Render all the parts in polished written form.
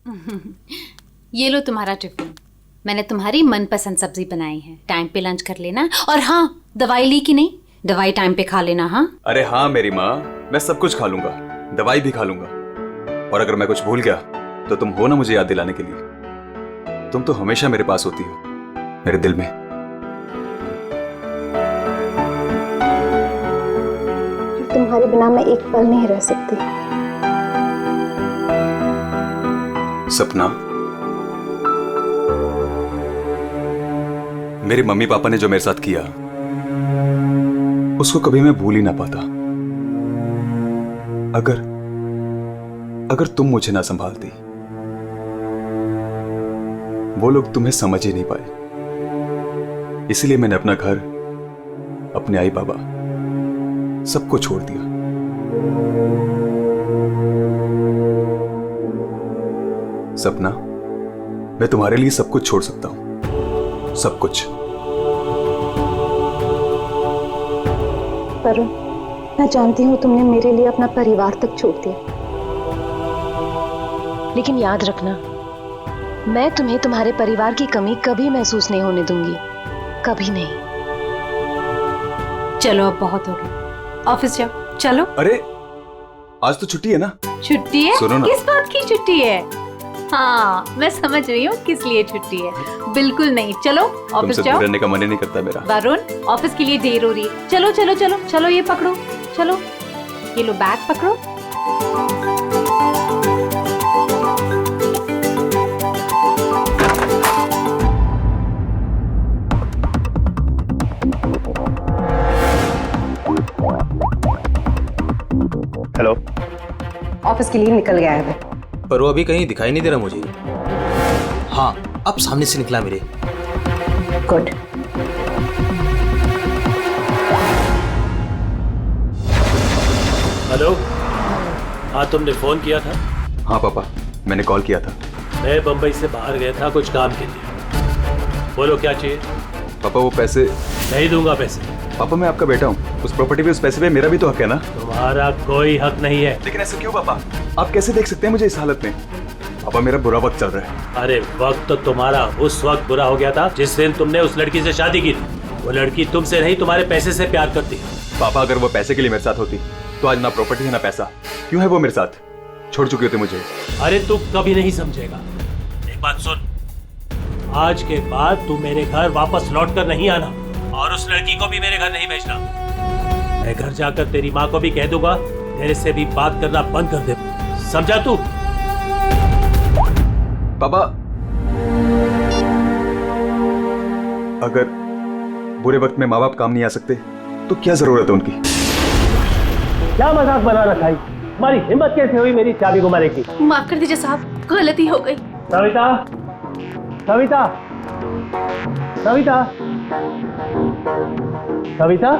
ये लो तुम्हारा टिफिन। मैंने तुम्हारी मनपसंद सब्जी बनाई है, टाइम पे लंच कर लेना। और हाँ, दवाई ली कि नहीं? दवाई टाइम पे खा लेना। हाँ अरे हाँ मेरी माँ, मैं सब कुछ खा लूंगा, दवाई भी खा लूंगा। और अगर मैं कुछ भूल गया तो तुम हो ना मुझे याद दिलाने के लिए। तुम तो हमेशा मेरे पास होती हो, मेरे दिल में। तुम्हारे बिना मैं एक पल नहीं रह सकती। सपना, मेरे मम्मी पापा ने जो मेरे साथ किया उसको कभी मैं भूल ही ना पाता। अगर तुम मुझे ना संभालती, वो लोग तुम्हें समझ ही नहीं पाए। इसलिए मैंने अपना घर, अपने आई बाबा, सबको छोड़ दिया। सपना, मैं तुम्हारे लिए सब कुछ छोड़ सकता हूं, सब कुछ। वरुण, मैं जानती हूँ तुमने मेरे लिए अपना परिवार तक छोड़ दिया, लेकिन याद रखना, मैं तुम्हें तुम्हारे परिवार की कमी कभी महसूस नहीं होने दूंगी, कभी नहीं। चलो अब बहुत हो गया, ऑफिस जाओ। चलो। अरे आज तो छुट्टी है ना? छुट्टी है? सुनो ना। किस बात की छुट्टी है? हाँ मैं समझ रही हूँ किस लिए छुट्टी है। बिल्कुल नहीं, चलो ऑफिस जाओ। रहने का मन ही नहीं करता मेरा। वरुण, ऑफिस के लिए देर हो रही है। चलो चलो चलो चलो, ये पकड़ो, चलो ये लो बैग पकड़ो। हेलो। ऑफिस के लिए निकल गया है पर वो अभी कहीं दिखाई नहीं दे रहा मुझे। हाँ, अब सामने से निकला मेरे। गुड। हेलो। हाँ तुमने फोन किया था? हाँ पापा, मैंने कॉल किया था। मैं बंबई से बाहर गया था कुछ काम के लिए। बोलो क्या चाहिए? पापा वो पैसे। नहीं दूंगा पैसे। पापा मैं आपका बेटा हूँ, उस प्रॉपर्टी पे, उस पैसे पे मेरा भी तो हक है ना? तुम्हारा कोई हक नहीं है। लेकिन ऐसा क्यों पापा? आप कैसे देख सकते हैं मुझे इस हालत में? पापा मेरा बुरा वक्त चल रहा है। अरे वक्त तो तुम्हारा उस वक्त बुरा हो गया था जिस दिन तुमने उस लड़की से शादी की थी। वो लड़की तुमसे नहीं तुम्हारे पैसे से प्यार करती। पापा अगर वो पैसे के लिए मेरे साथ होती तो आज ना प्रॉपर्टी है ना पैसा। क्यों है वो मेरे साथ? छोड़ चुके थे मुझे। अरे तू कभी नहीं समझेगा। एक बात सुन, आज के बाद तू मेरे घर वापस लौट कर नहीं आना और उस लड़की को भी मेरे घर नहीं भेजना। मैं घर जाकर तेरी माँ को भी कह दूंगा तेरे से भी बात करना बंद कर दे। समझा तू? पापा अगर बुरे वक्त में माँ बाप काम नहीं आ सकते तो क्या जरूरत है उनकी? क्या मजाक बना रखा है? तुम्हारी हिम्मत कैसे हुई मेरी चाबी को मारने की? माफ कर दीजिए साहब, गलती हो गई। सविता, सविता, सविता, सविता,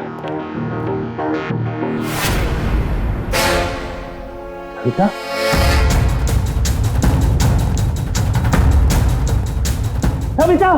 सविता, सविता।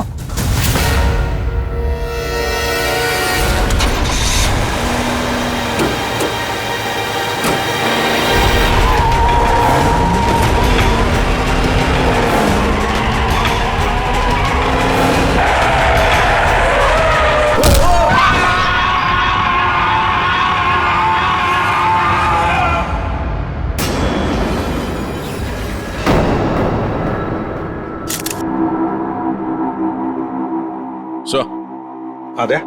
आद्या,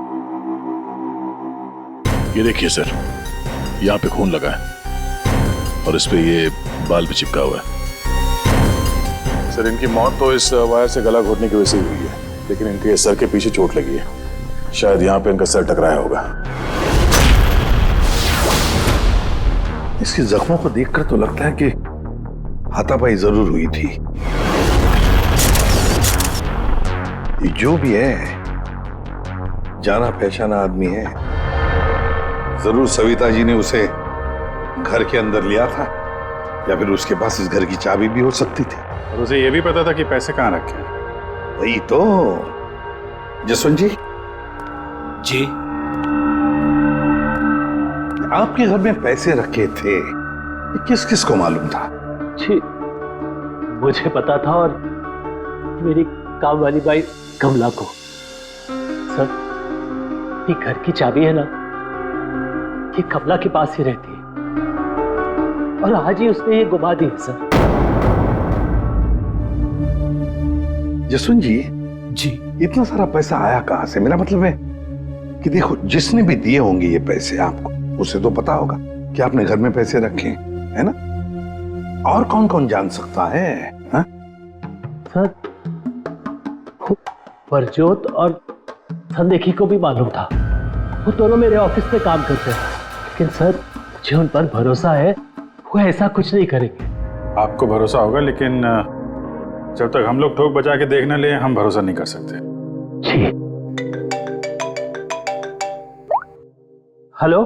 ये देखिए सर, यहाँ पे खून लगा है और इस पे ये बाल भी चिपका हुआ है। सर इनकी मौत तो इस वायर से गला घोटने की वजह से हुई है, लेकिन इनके सर के पीछे चोट लगी है। शायद यहाँ पे इनका सर टकराया होगा। इसके जख्मों को देखकर तो लगता है कि हाथापाई जरूर हुई थी। ये जो भी है जाना पहचाना आदमी है। जरूर सविता जी ने उसे घर के अंदर लिया था या फिर उसके पास इस घर की चाबी भी हो सकती थी। और उसे यह भी पता था कि पैसे कहाँ रखे हैं। वही तो। जसवंत जी, जी, आपके घर में पैसे रखे थे, किस किस को मालूम था? जी, मुझे पता था और मेरी काम वाली बाई कमला को। सर, ये घर की चाबी है ना, ये कमला के पास ही रहती है और आज ही उसने ये गुमा दी है सर। जसवंत जी, जी इतना सारा पैसा आया कहां से? मेरा मतलब है कि देखो, जिसने भी दिए होंगे ये पैसे आपको, उसे तो पता होगा कि आपने घर में पैसे रखे हैं, है ना? और कौन कौन जान सकता है? हा? सर, परजोत और संदेखी को भी मालूम था। वो दोनों मेरे ऑफिस में काम करते हैं, लेकिन सर मुझे उन पर भरोसा है, वो ऐसा कुछ नहीं करेंगे। आपको भरोसा होगा, लेकिन जब तक हम लोग ठोक बजा के देख न ले, हम भरोसा नहीं कर सकते। जी। हेलो,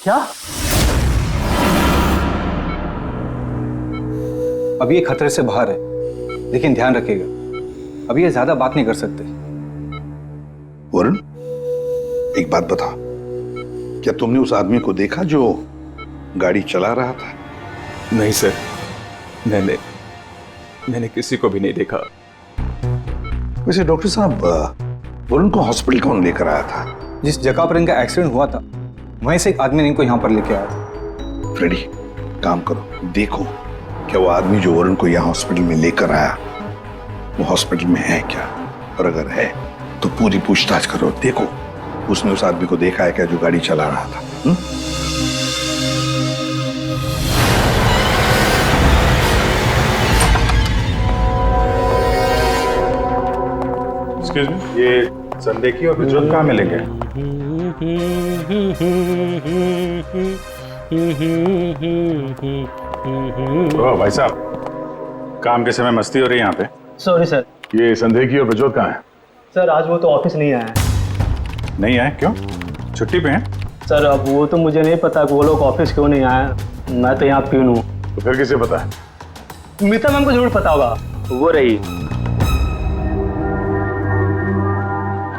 क्या? अब ये खतरे से बाहर है, लेकिन ध्यान रखिएगा, अभी ये ज्यादा बात नहीं कर सकते। वरुण, एक बात बता, क्या तुमने उस आदमी को देखा जो गाड़ी चला रहा था? नहीं सर, मैंने किसी को भी नहीं देखा। वैसे डॉक्टर साहब, वरुण को हॉस्पिटल कौन लेकर आया था? जिस जगह पर इनका एक्सीडेंट हुआ था, वहीं से एक आदमी ने इनको यहाँ पर लेके आया था। फ्रेडी, काम करो, देखो क्या वो आदमी जो वरुण को यहाँ हॉस्पिटल में लेकर आया, वो हॉस्पिटल में है क्या? और अगर है तो पूरी पूछताछ करो, देखो उसने उस आदमी को देखा है क्या जो गाड़ी चला रहा था। एक्सक्यूज मी, ये संदेखी और प्रज्वल कहाँ मिलेंगे? ओ भाई साहब, काम के समय मस्ती हो रही है यहाँ पे। Sorry sir. ये संदेखी और प्रज्वल कहाँ है? सर आज वो तो ऑफिस नहीं आया है। नहीं आए? क्यों? छुट्टी पे हैं? सर अब वो तो मुझे नहीं पता कि वो लोग ऑफिस क्यों नहीं आए। मैं तो यहाँ प्यून हूँ। तो फिर किसे पता है? मीता मैम को जरूर पता होगा, वो रही।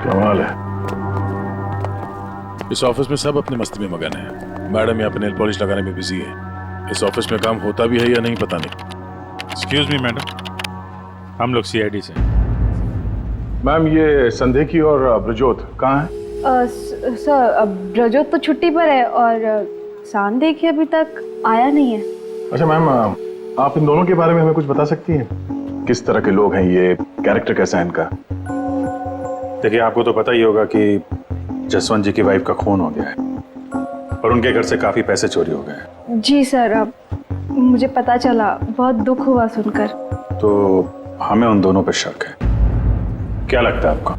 कमाल है। इस ऑफिस में सब अपने मस्ती में मगन है। मैडम यहाँ पे नेल पॉलिश लगाने में बिजी है। इस ऑफिस में काम होता भी है या नहीं पता नहीं। एक्सक्यूज मी मैडम, हम लोग सीआईडी से। मैम, ये संदेखी और ब्रजोत कहाँ है? सर अब ब्रजोत तो छुट्टी पर है और सांदेखी अभी तक आया नहीं है। अच्छा मैम, आप इन दोनों के बारे में हमें कुछ बता सकती हैं? किस तरह के लोग हैं ये, कैरेक्टर कैसा है इनका? देखिए, आपको तो पता ही होगा कि जसवंत जी की वाइफ का खून हो गया है और उनके घर से काफी पैसे चोरी हो गए। जी सर, अब मुझे पता चला, बहुत दुख हुआ सुनकर। तो हमें उन दोनों पर शक है। क्या लगता है आपको?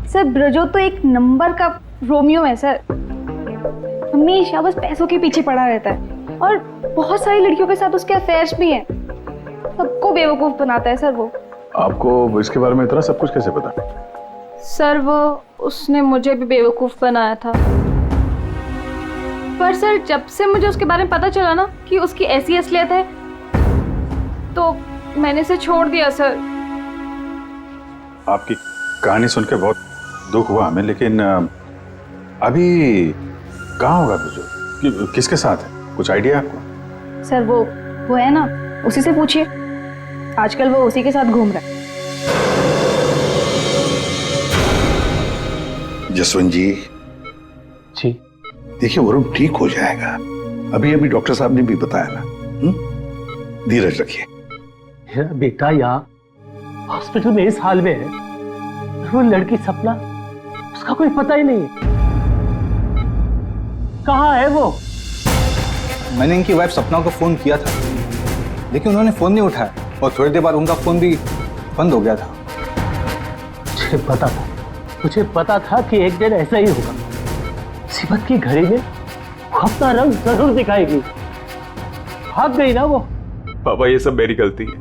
सर ब्रजोत तो एक नंबर का रोमियो है सर, हमेशा बस पैसों के पीछे पड़ा रहता है और बहुत सारी लड़कियों के साथ उसके अफेयर्स भी हैं। सबको बेवकूफ बनाता है सर वो। आपको इसके बारे में इतना सब कुछ कैसे पता? सर वो उसने मुझे भी बेवकूफ बनाया था, पर सर जब से मुझे उसके बारे में पता चला ना कि उसकी ऐसी असलियत है, तो मैंने इसे छोड़ दिया सर। आपकी कहानी सुनकर बहुत दुख हुआ हमें, लेकिन अभी कहाँ होगा ब्रजोत? किसके साथ है? कुछ आइडिया आपको? सर वो है ना, उसी से पूछिए, आजकल वो उसी के साथ घूम रहा है। जसवंत जी, देखिए वरुण ठीक हो जाएगा। अभी अभी डॉक्टर साहब ने भी बताया ना। धीरज रखिए। मेरा बेटा यहाँ हॉस्पिटल में इस हाल में है, वो लड़की सपना, उसका कोई पता ही नहीं है। कहाँ है वो? मैंने इनकी वाइफ सपना को फोन किया था, लेकिन उन्होंने फोन नहीं उठाया और थोड़ी देर बाद उनका फोन भी बंद हो गया था। मुझे पता था कि एक दिन ऐसा ही होगा। मुसीबत की घड़ी में वो अपना रंग जरूर दिखाएगी। भाग गई ना वो। पापा, ये सब मेरी गलती है,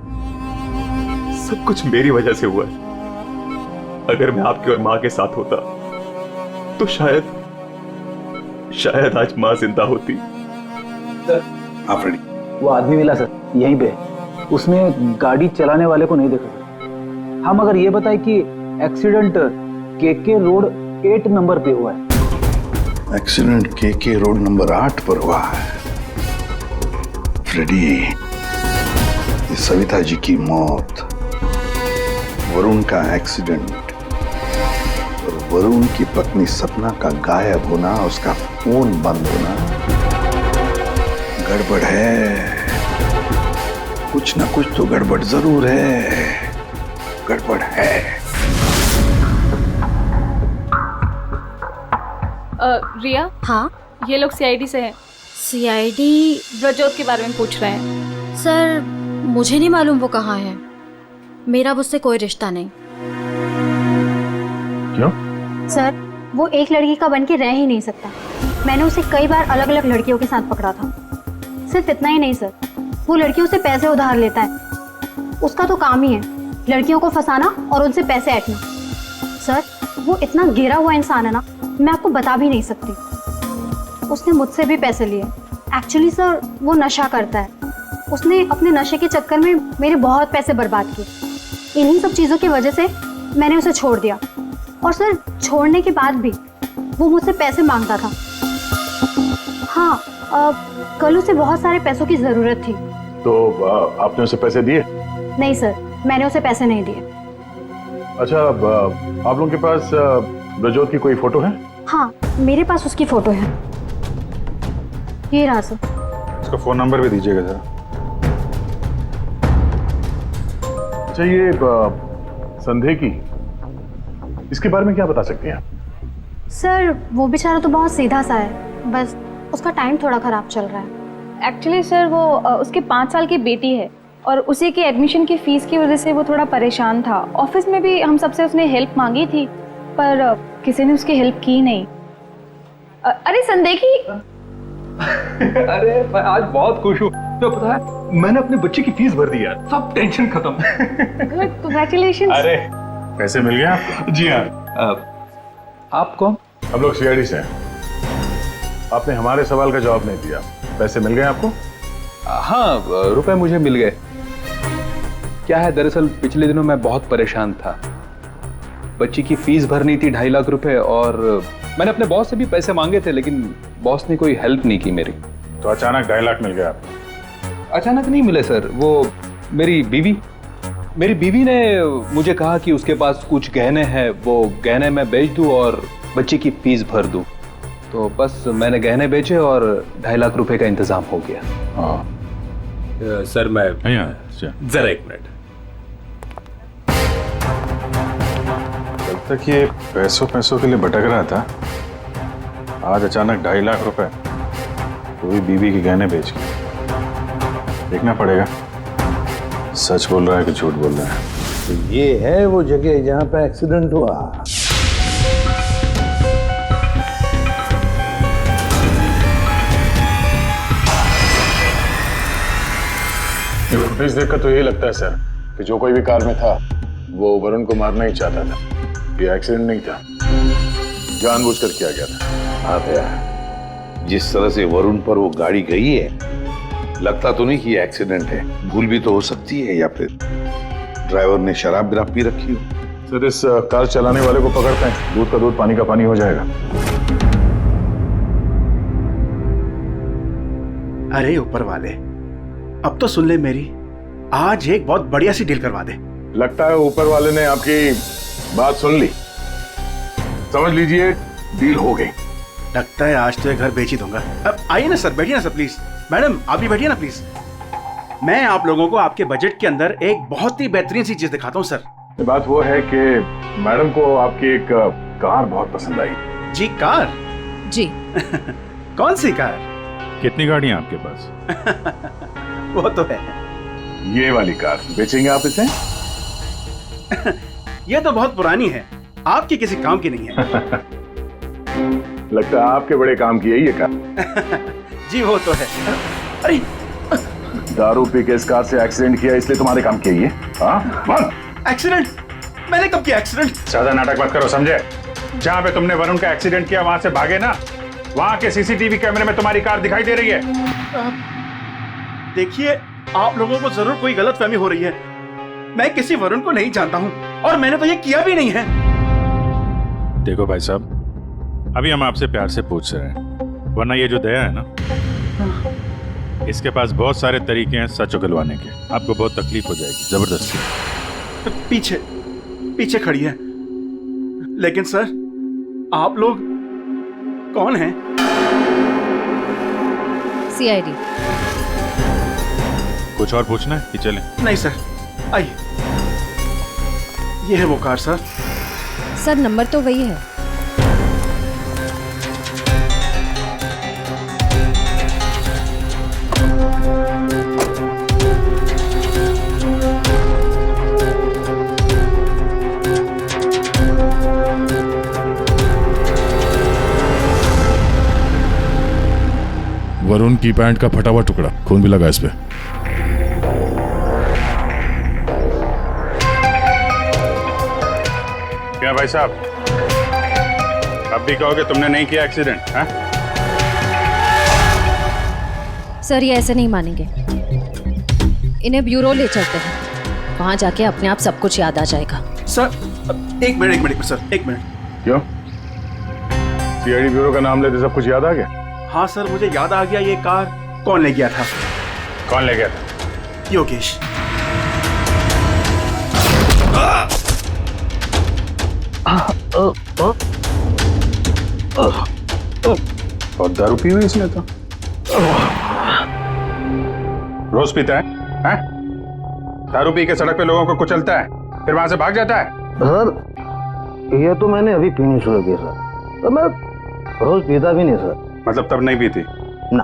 सब कुछ मेरी वजह से हुआ है। अगर मैं आपकी और माँ के साथ होता तो शायद आज माँ जिंदा होती। वो आदमी मिला सर, यहीं पे। उसने गाड़ी चलाने वाले को नहीं देखा। हम अगर ये बताए कि एक्सीडेंट केके रोड 8 नंबर पे हुआ है। एक्सीडेंट केके रोड नंबर 8 पर हुआ है। फ्रेडी, कि सविता जी की मौत, वरुण का एक्सीडेंट और वरुण की पत्नी सपना का गायब होना, उसका फोन बंद होना गड़बड़ है। कुछ ना कुछ तो गड़बड़ जरूर है, गड़बड़ है। रिया, हाँ ये लोग सीआईडी से हैं। सीआईडी? ब्रजोत के बारे में पूछ रहे हैं। सर मुझे नहीं मालूम वो कहाँ है, मेरा उससे कोई रिश्ता नहीं। क्यों? सर वो एक लड़की का बन के रह ही नहीं सकता। मैंने उसे कई बार अलग अलग लड़कियों के साथ पकड़ा था। सिर्फ इतना ही नहीं सर, वो लड़कियों से पैसे उधार लेता है। उसका तो काम ही है लड़कियों को फंसाना और उनसे पैसे ऐंठना। सर वो इतना गिरा हुआ इंसान है ना, मैं आपको बता भी नहीं सकती। उसने मुझसे भी पैसे लिए। एक्चुअली सर वो नशा करता है। उसने अपने नशे के चक्कर में मेरे बहुत पैसे बर्बाद किए। इन्हीं सब चीज़ों की वजह से मैंने उसे छोड़ दिया। और सर छोड़ने के बाद भी वो मुझसे पैसे मांगता था। हाँ, कल उसे बहुत सारे पैसों की ज़रूरत थी। तो आपने उसे पैसे दिए? नहीं सर, मैंने उसे पैसे नहीं दिए। अच्छा, आप लोगों के पास ब्रजोत की कोई फोटो है? हाँ मेरे पास उसकी फोटो है, ये रहा सर। इसका फोन नंबर भी दीजिएगा जरा। अच्छा, ये संदेह की, इसके बारे में क्या बता सकते हैं? सर वो बेचारा तो बहुत सीधा सा है, बस उसका टाइम थोड़ा खराब चल रहा है। एक्चुअली सर वो उसके 5 साल की बेटी है और उसी के एडमिशन की फीस की वजह से वो थोड़ा परेशान था। ऑफिस में भी हम सबसे उसने हेल्प मांगी थी पर किसी ने उसकी हेल्प की नहीं। अरे संदेखी। अरे मैं आज बहुत खुश हूँ। तो पता है मैंने अपने बच्चे की फीस भर दी यार, सब टेंशन खत्म। कांग्रेचुलेशन। अरे पैसे मिल गए आपको? जी हाँ। आप कौन? हम लोग सीआईडी से हैं। आपने हमारे सवाल का जवाब नहीं दिया। पैसे मिल गए आपको? हाँ, रुपए मुझे मिल गए। क्या है दरअसल पिछले दिनों मैं बहुत परेशान था। बच्ची की फीस भरनी थी 2.5 लाख रुपए और मैंने अपने बॉस से भी पैसे मांगे थे लेकिन बॉस ने कोई हेल्प नहीं की मेरी। तो अचानक 2.5 लाख मिल गए आपको? अचानक नहीं मिले सर, वो मेरी बीवी ने मुझे कहा कि उसके पास कुछ गहने हैं, वो गहने मैं बेच दूं और बच्ची की फीस भर दूं। तो बस मैंने गहने बेचे और 2.5 लाख रुपए का इंतजाम हो गया। हाँ सर मैं जरा 1 मिनट। कल तक ये पैसों के लिए भटक रहा था, आज अचानक 2.5 लाख रुपए, वो भी बीवी के गहने बेच के। देखना पड़ेगा सच बोल रहा है कि झूठ बोल रहा है। तो ये है वो जगह जहां पे एक्सीडेंट हुआ। फुटेज देखकर तो यही लगता है सर कि जो कोई भी कार में था वो वरुण को मारना ही चाहता था। ये एक्सीडेंट नहीं था, जानबूझकर किया गया था। हाँ भैया, जिस तरह से वरुण पर वो गाड़ी गई है, लगता तो नहीं कि ये एक्सीडेंट है। भूल भी तो हो सकती है या फिर ड्राइवर ने शराब विराब पी रखी हो। सर इस कार चलाने वाले को पकड़ते हैं, दूध का दूध पानी का पानी हो जाएगा। अरे ऊपर वाले, अब तो सुन ले मेरी, आज एक बहुत बढ़िया सी डील करवा दे। लगता है ऊपर वाले ने आपकी बात सुन ली। समझ लीजिए डील हो गई। लगता है आज तो ये घर बेच ही दूंगा। अब आइए ना सर, बैठिए ना सर प्लीज। मैडम आप भी बैठिए ना प्लीज। मैं आप लोगों को आपके बजट के अंदर एक बहुत ही बेहतरीन सी चीज दिखाता हूँ सर। बात वो है कि मैडम को आपकी एक कार बहुत पसंद आई। जी कार? जी। कौन सी कार? कितनी गाड़ियां आपके पास? वो तो है। ये वाली कार बेचेंगे आप इसे? ये तो बहुत पुरानी है, आपकी किसी काम की नहीं है। लगता है आपके बड़े काम की है ये कार। जी वो तो है। अरे दारू पी के इस कार से एक्सीडेंट किया इसलिए तुम्हारे काम की है ये? हाँ? एक्सीडेंट? मैंने कब किया एक्सीडेंट? ज्यादा नाटक मत करो, समझे? जहाँ पे तुमने वरुण का एक्सीडेंट किया वहां से भागे ना, वहां के सीसीटीवी कैमरे में तुम्हारी कार दिखाई दे रही है। देखिए आप लोगों को जरूर कोई गलतफहमी हो रही है। मैं किसी वरुण को नहीं जानता हूं और मैंने तो ये किया भी नहीं है। देखो भाई साहब, अभी हम आपसे प्यार से पूछ रहे हैं, वरना ये जो दया है ना, इसके पास बहुत सारे तरीके हैं सच उगलवाने के। आपको बहुत तकलीफ हो जाएगी जबरदस्ती। पीछे पीछे खड़ी है। लेकिन सर, आप लोग कौन हैं? सीआईडी। कुछ और पूछना है कि चलें? नहीं सर, आइए। ये है वो कार सर। सर नंबर तो वही है। वरुण की पैंट का फटा हुआ टुकड़ा, खून भी लगा इस पे। क्या भाई साहब, अब भी कहोगे तुमने नहीं किया एक्सीडेंट? हाँ? सर ये ऐसे नहीं मानेंगे, इन्हें ब्यूरो ले चलते हैं, वहां जाके अपने आप सब कुछ याद आ जाएगा। सर एक मिनट सर, एक मिनट। क्यों? सीआईडी ब्यूरो का नाम लेते सब कुछ याद आ गया? हाँ सर, मुझे याद आ गया ये कार कौन ले गया था। कौन ले गया था? योगेश। और दारू पी हुई इसने तो। रोज पीता है? हैं? दारू पी के सड़क पे लोगों को कुचलता है, फिर वहां से भाग जाता है। सर ये तो मैंने अभी पीनी शुरू की सर, तो मैं रोज पीता भी नहीं सर। मतलब तब नहीं पीती? ना,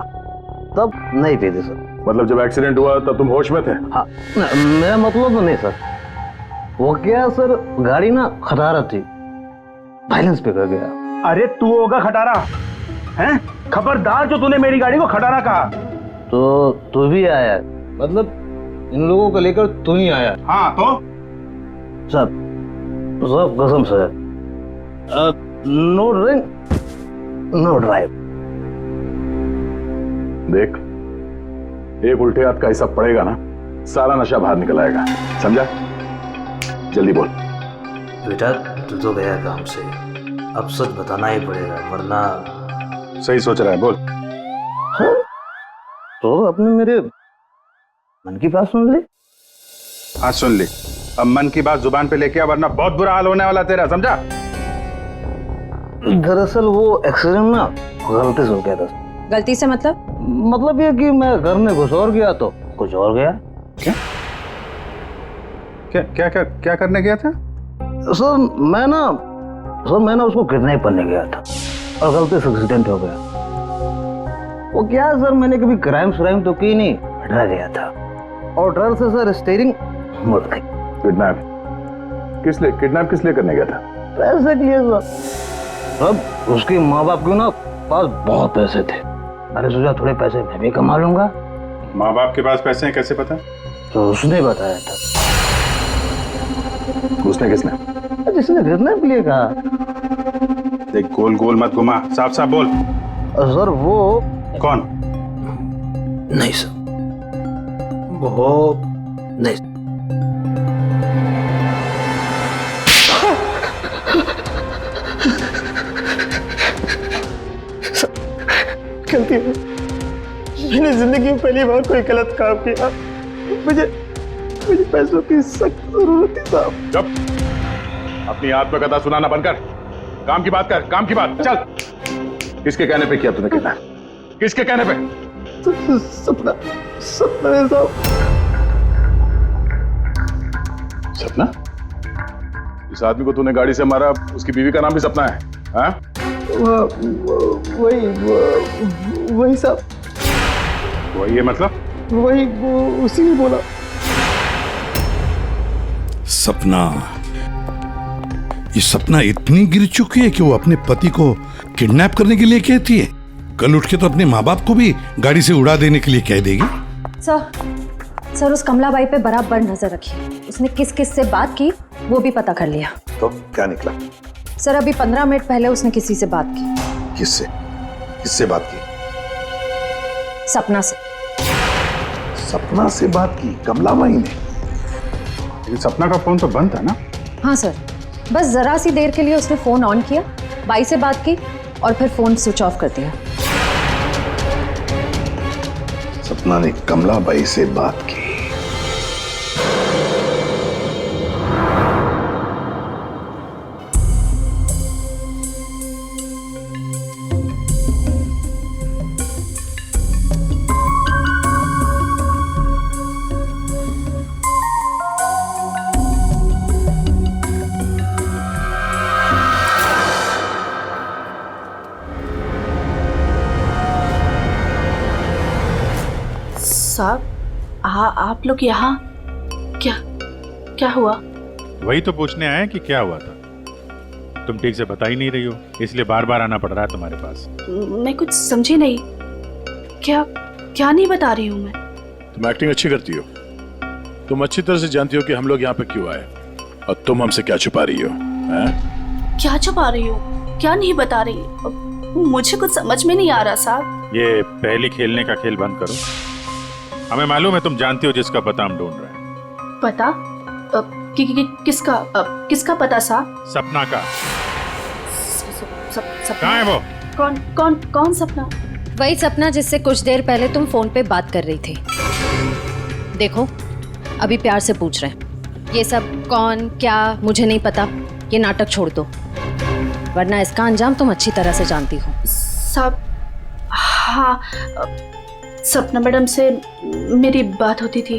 तब नहीं पीती सर। मतलब जब एक्सीडेंट हुआ तब तुम होश में थे? हाँ, मेरा मतलब तो नहीं सर। वो क्या सर, गाड़ी ना खटारा थी, बैलेंस पे कर गया। अरे तू होगा खटारा, हैं? खबरदार जो तूने मेरी गाड़ी को खटारा कहा। तो तू भी आया, मतलब इन लोगों को लेकर तू ही आया? हाँ तो सब कसम से, नो ड्रिंक नो ड्राइव। देख, एक उल्टे हाथ का हिसाब पड़ेगा ना, सारा नशा बाहर निकल आएगा, समझा? जल्दी बोल। बेटा तू तो गया काम से, अब सच बताना ही पड़ेगा वरना। सही सोच रहा है, बोल। हाँ? तो आपने मेरे मन की बात सुन ली? हाँ सुन ली। अब मन की बात जुबान पे लेके आ, वरना बहुत बुरा हाल होने वाला तेरा, समझा? दरअसल वो एक्सीडेंट ना गलती से हो गया था। गलती से मतलब ये कि मैं घर में घुस और गया तो कुछ और गया। क्या क्या क्या क्या, क्या करने गया था? सर मैं ना उसको किडनैप करने गया था और गलती से एक्सीडेंट हो गया। वो क्या है सर, मैंने कभी क्राइम तो की नहीं, डर गया था और डर से सर स्टीयरिंग मुड़ गई। किडनैप किस लिए करने गया था? पैसे के लिए सर। अब उसके माँ बाप के ना पास बहुत पैसे थे, मैंने सोचा थोड़े पैसे मैं भी कमा लूंगा। माँ बाप के पास पैसे हैं कैसे पता? तो उसने बताया था। उसने किसने? जिसने किडनैप के लिए कहा। देख, गोल गोल मत घुमा, साफ साफ बोल। सर वो कौन? नहीं सर, वो नहीं। गलती है, मैंने जिंदगी में पहली बार कोई गलत काम किया। मुझे पैसों की सख्त जरूरत थी साहब। चुप, अपनी आत्मकथा सुनाना बंद कर, काम की बात कर, काम की बात। चल, किसके कहने पे किया तूने किडनैप? किसके कहने पे? सपना है साहब। सपना? इस आदमी को तूने गाड़ी से मारा, उसकी बीवी का नाम भी सपना है? हाँ? वही साहब। वही है मतलब? वही उसी ने बोला। सपना, ये सपना इतनी गिर चुकी है कि वो अपने पति को किडनैप करने के लिए कहती है, कल उठ के तो अपने माँ बाप को भी गाड़ी से उड़ा देने के लिए कह देगी। सर उस कमलाबाई पे बराबर नजर रखिए, उसने किस किस से बात की वो भी पता कर लिया। तो क्या निकला? सर अभी 15 मिनट पहले उसने किसी से बात की। किससे बात की? सपना से। सपना से बात की कमलाबाई ने? सपना का फोन तो बंद था ना? हाँ सर, बस जरा सी देर के लिए उसने फोन ऑन किया, बाई से बात की और फिर फोन स्विच ऑफ कर दिया। सपना ने कमलाबाई से बात की। साहब, आप लोग यहाँ क्या क्या हुआ? वही तो पूछने आए कि क्या हुआ था। तुम ठीक से बता ही नहीं रही हो, इसलिए बार बार आना पड़ रहा है तुम्हारे पास। मैं कुछ समझी नहीं। क्या क्या नहीं बता रही हूँ मैं। तुम एक्टिंग अच्छी करती हो। तुम अच्छी तरह से जानती हो कि हम लोग यहाँ पे क्यों आए, और तुम हमसे क्या छुपा रही हो? हैं? क्या छुपा रही हो? क्या नहीं बता रही? मुझे कुछ समझ में नहीं आ रहा साहब। ये पहले खेलने का खेल बंद करो। हमें मालूम है तुम जानती हो जिसका पता हम ढूंढ रहे हैं। पता? किसका पता साहब? सपना का। सपना? कहाँ है वो? कौन सपना? वही सपना जिससे कुछ देर पहले तुम फोन पे बात कर रही थी। देखो, अभी प्यार से पूछ रहे हैं। ये सब कौन क्या मुझे नहीं पता। ये नाटक छोड़ दो, वरना इसका अंजाम तुम अच्छी तरह से जानती हो। साहब, हाँ, सपना मैडम से मेरी बात होती थी।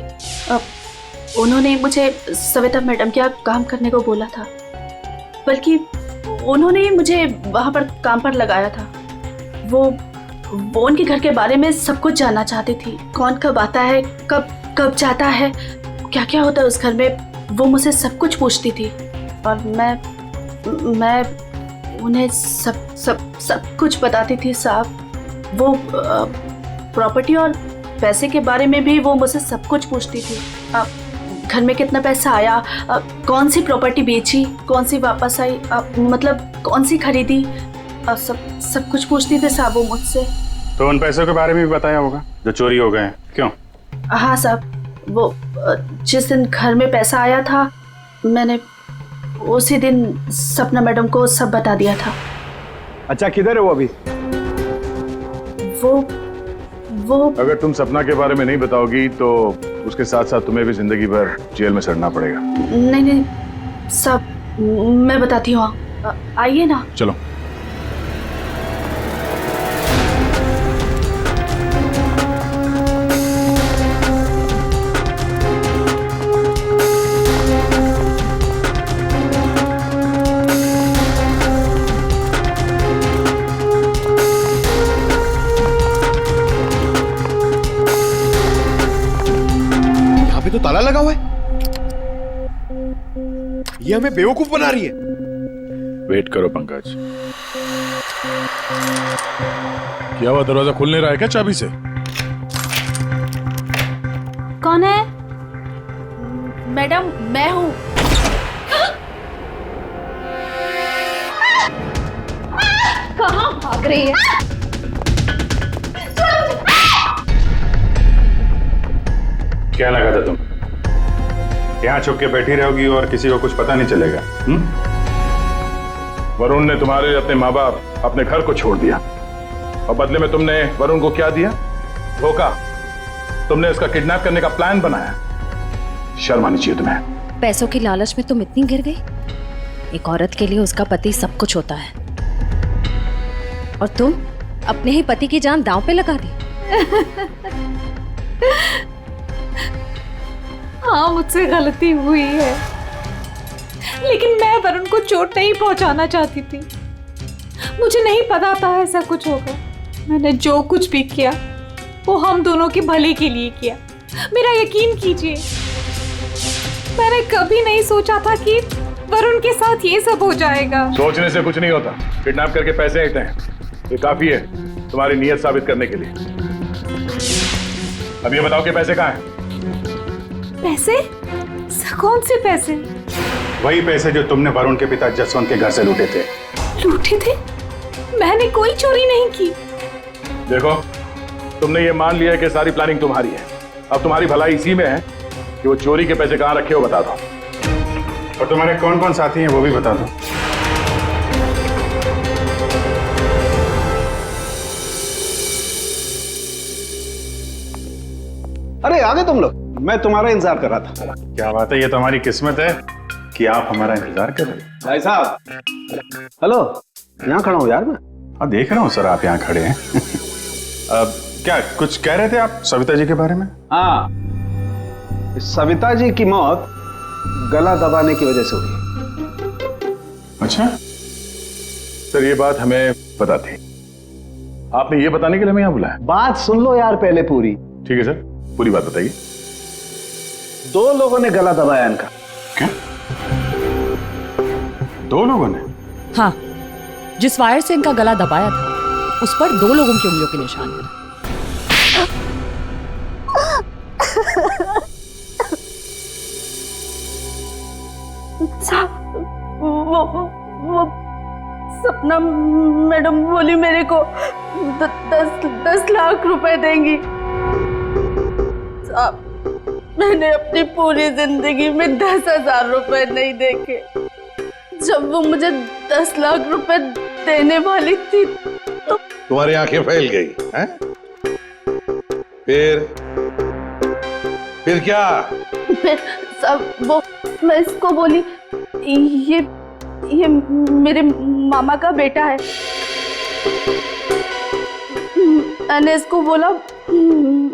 उन्होंने मुझे सविता मैडम के यहाँ काम करने को बोला था, बल्कि उन्होंने ही मुझे वहाँ पर काम पर लगाया था। वो उनके घर के बारे में सब कुछ जानना चाहती थी। कौन कब आता है, कब जाता है, क्या क्या होता है उस घर में, वो मुझसे सब कुछ पूछती थी। और मैं उन्हें सब कुछ बताती थी साहब। वो प्रॉपर्टी और पैसे के बारे में भी वो मुझसे सब कुछ पूछती थी। घर में कितना पैसा आया, कौन सी प्रॉपर्टी बेची, कौन सी वापस आई, मतलब कौन सी खरीदी, सब कुछ पूछती थी साहब वो मुझसे। तो उन पैसों के बारे में भी बताया होगा जो चोरी हो गए हैं, क्यों? हाँ साहब, वो जिस दिन घर में पैसा आया था, मैंने उसी दिन सपना मैडम को सब बता दिया था। अच्छा, किधर है वो अभी? वो अगर तुम सपना के बारे में नहीं बताओगी तो उसके साथ साथ तुम्हें भी जिंदगी भर जेल में सड़ना पड़ेगा। नहीं सब मैं बताती हूँ, आइए ना। चलो। तो ताला लगा हुआ है। ये हमें बेवकूफ बना रही है। वेट करो पंकज। क्या हुआ, दरवाजा खुल नहीं रहा है क्या चाबी से? कौन है? मैडम, मैं हूँ। कहाँ भाग रही है? क्या लगा था तुम यहाँ छुप के बैठी रहोगी और किसी को कुछ पता नहीं चलेगा? वरुण ने तुम्हारे अपने माँ बाप, अपने घर को छोड़ दिया, और बदले में तुमने वरुण को क्या दिया? धोखा। तुमने उसका किडनैप करने का प्लान बनाया। शर्म आनी चाहिए तुम्हें। पैसों की लालच में तुम इतनी गिर गई? एक औरत के लिए उसका पति सब कुछ होता है, और तुम अपने ही पति की जान दांव पे लगा दी। हाँ, मुझसे गलती हुई है, लेकिन मैं वरुण को चोट नहीं पहुंचाना चाहती थी। मुझे नहीं पता था ऐसा कुछ होगा। मैंने जो कुछ भी किया वो हम दोनों के भले के लिए किया। मेरा यकीन कीजिए, मैंने कभी नहीं सोचा था कि वरुण के साथ ये सब हो जाएगा। सोचने से कुछ नहीं होता। किडनैप करके पैसे लेते हैं, ये काफी है तुम्हारी नीयत साबित करने के लिए। अब ये बताओ कि पैसे कहाँ हैं? पैसे? कौन से पैसे? वही पैसे जो तुमने वरुण के पिता जसवंत के घर से लूटे थे। लूटे थे? मैंने कोई चोरी नहीं की। देखो, तुमने ये मान लिया कि सारी प्लानिंग तुम्हारी है। अब तुम्हारी भलाई इसी में है कि वो चोरी के पैसे कहाँ रखे हो बता दो, और तुम्हारे कौन कौन साथी हैं वो भी बता दो। अरे आ गए तुम लोग, मैं तुम्हारा इंतजार कर रहा था। क्या बात है, ये तो हमारी किस्मत है कि आप हमारा इंतजार कर रहे हैं। भाई साहब, हेलो, यहाँ खड़ा हूँ यार मैं। हाँ देख रहा हूँ सर, आप यहाँ खड़े हैं। क्या कुछ कह रहे थे आप सविता जी के बारे में? हाँ, सविता जी की मौत गला दबाने की वजह से हुई। अच्छा सर, ये बात हमें पता थी। आपने ये बताने के लिए हमें यहाँ बुलाया? बात सुन लो यार पहले पूरी। ठीक है सर, पूरी बात बताइए। 2 लोगों ने गला दबाया इनका। क्या? 2 लोगों ने? हाँ, जिस वायर से इनका गला दबाया था उस पर 2 लोगों की उंगलियों के निशान हैं। वो सपना मैडम बोली मेरे को 10 लाख रुपए देंगी। साहब, मैंने अपनी पूरी जिंदगी में 10,000 रुपए नहीं देखे। जब वो मुझे 10 लाख रुपए देने वाली थी तो तुम्हारी आंखें फैल गई हैं? फिर क्या? फिर सब वो मैं इसको बोली ये मेरे मामा का बेटा है। मैंने इसको बोला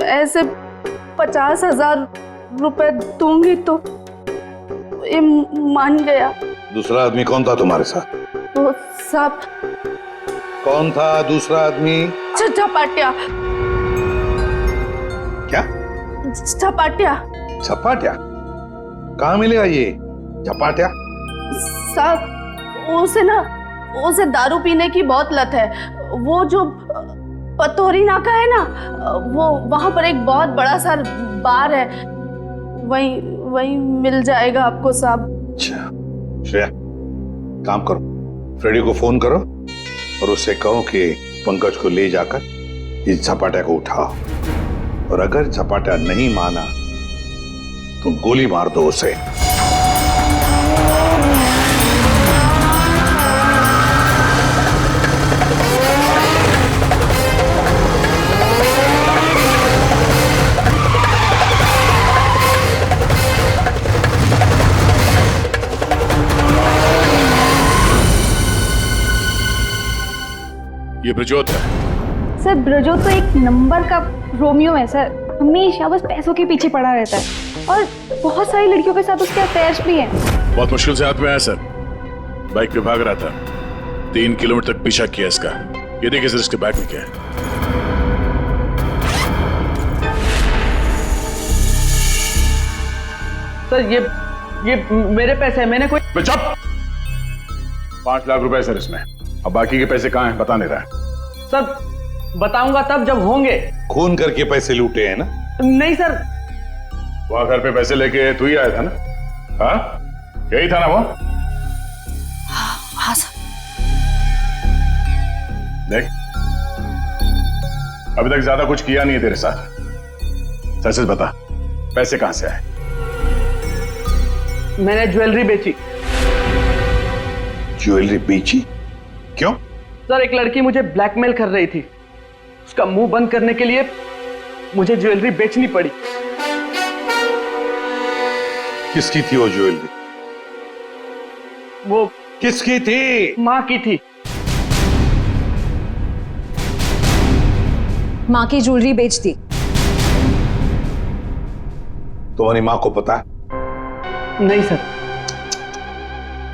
ऐसे 50,000 रुपए दूंगी तो ये मान गया। दूसरा आदमी कौन था तुम्हारे साथ? वो साहब। कौन था दूसरा आदमी? झपाटिया। क्या? झपाटिया। झपाटिया? कहाँ मिलेगा ये झपाटिया? साहब, उसे दारू पीने की बहुत लत है। वो जो पतोरी नाका है ना, वो वहां पर एक बहुत बड़ा सा बार है, वही मिल जाएगा आपको साहब। अच्छा श्रेया, काम करो, फ्रेडी को फोन करो और उससे कहो कि पंकज को ले जाकर इस झपाटा को उठाओ, और अगर झपाटा नहीं माना तो गोली मार दो उसे। ये ब्रजोत है। सर ब्रजोत तो एक नंबर का रोमियो है सर, हमेशा बस पैसों के पीछे पड़ा रहता है और बहुत सारी लड़कियों के साथ उसके अफेयर्स भी हैं। बहुत मुश्किल से हाथ में आया सर, बाइक पे भाग रहा था, 3 किलोमीटर तक पीछा किया इसका। ये देखिए सर, इसके बैग में क्या है। सर ये मेरे पैसे हैं, मैंने कोई। चुप! 5 लाख रुपए सर इसमें, अब बाकी के पैसे कहाँ हैं बता नहीं रहा है। सर बताऊंगा तब जब होंगे। खून करके पैसे लूटे हैं ना? नहीं सर। वहां घर पे पैसे लेके तू ही आया था ना? हाँ यही था ना वो? हाँ सर। देख, अभी तक ज्यादा कुछ किया नहीं है तेरे साथ, सच सच बता, पैसे कहां से आए? मैंने ज्वेलरी बेची। ज्वेलरी बेची? क्यों? सर एक लड़की मुझे ब्लैकमेल कर रही थी, उसका मुंह बंद करने के लिए मुझे ज्वेलरी बेचनी पड़ी। किसकी थी वो ज्वेलरी? वो किसकी थी? माँ की थी। माँ की ज्वेलरी बेच दी। तुम्हारी माँ को पता? नहीं सर।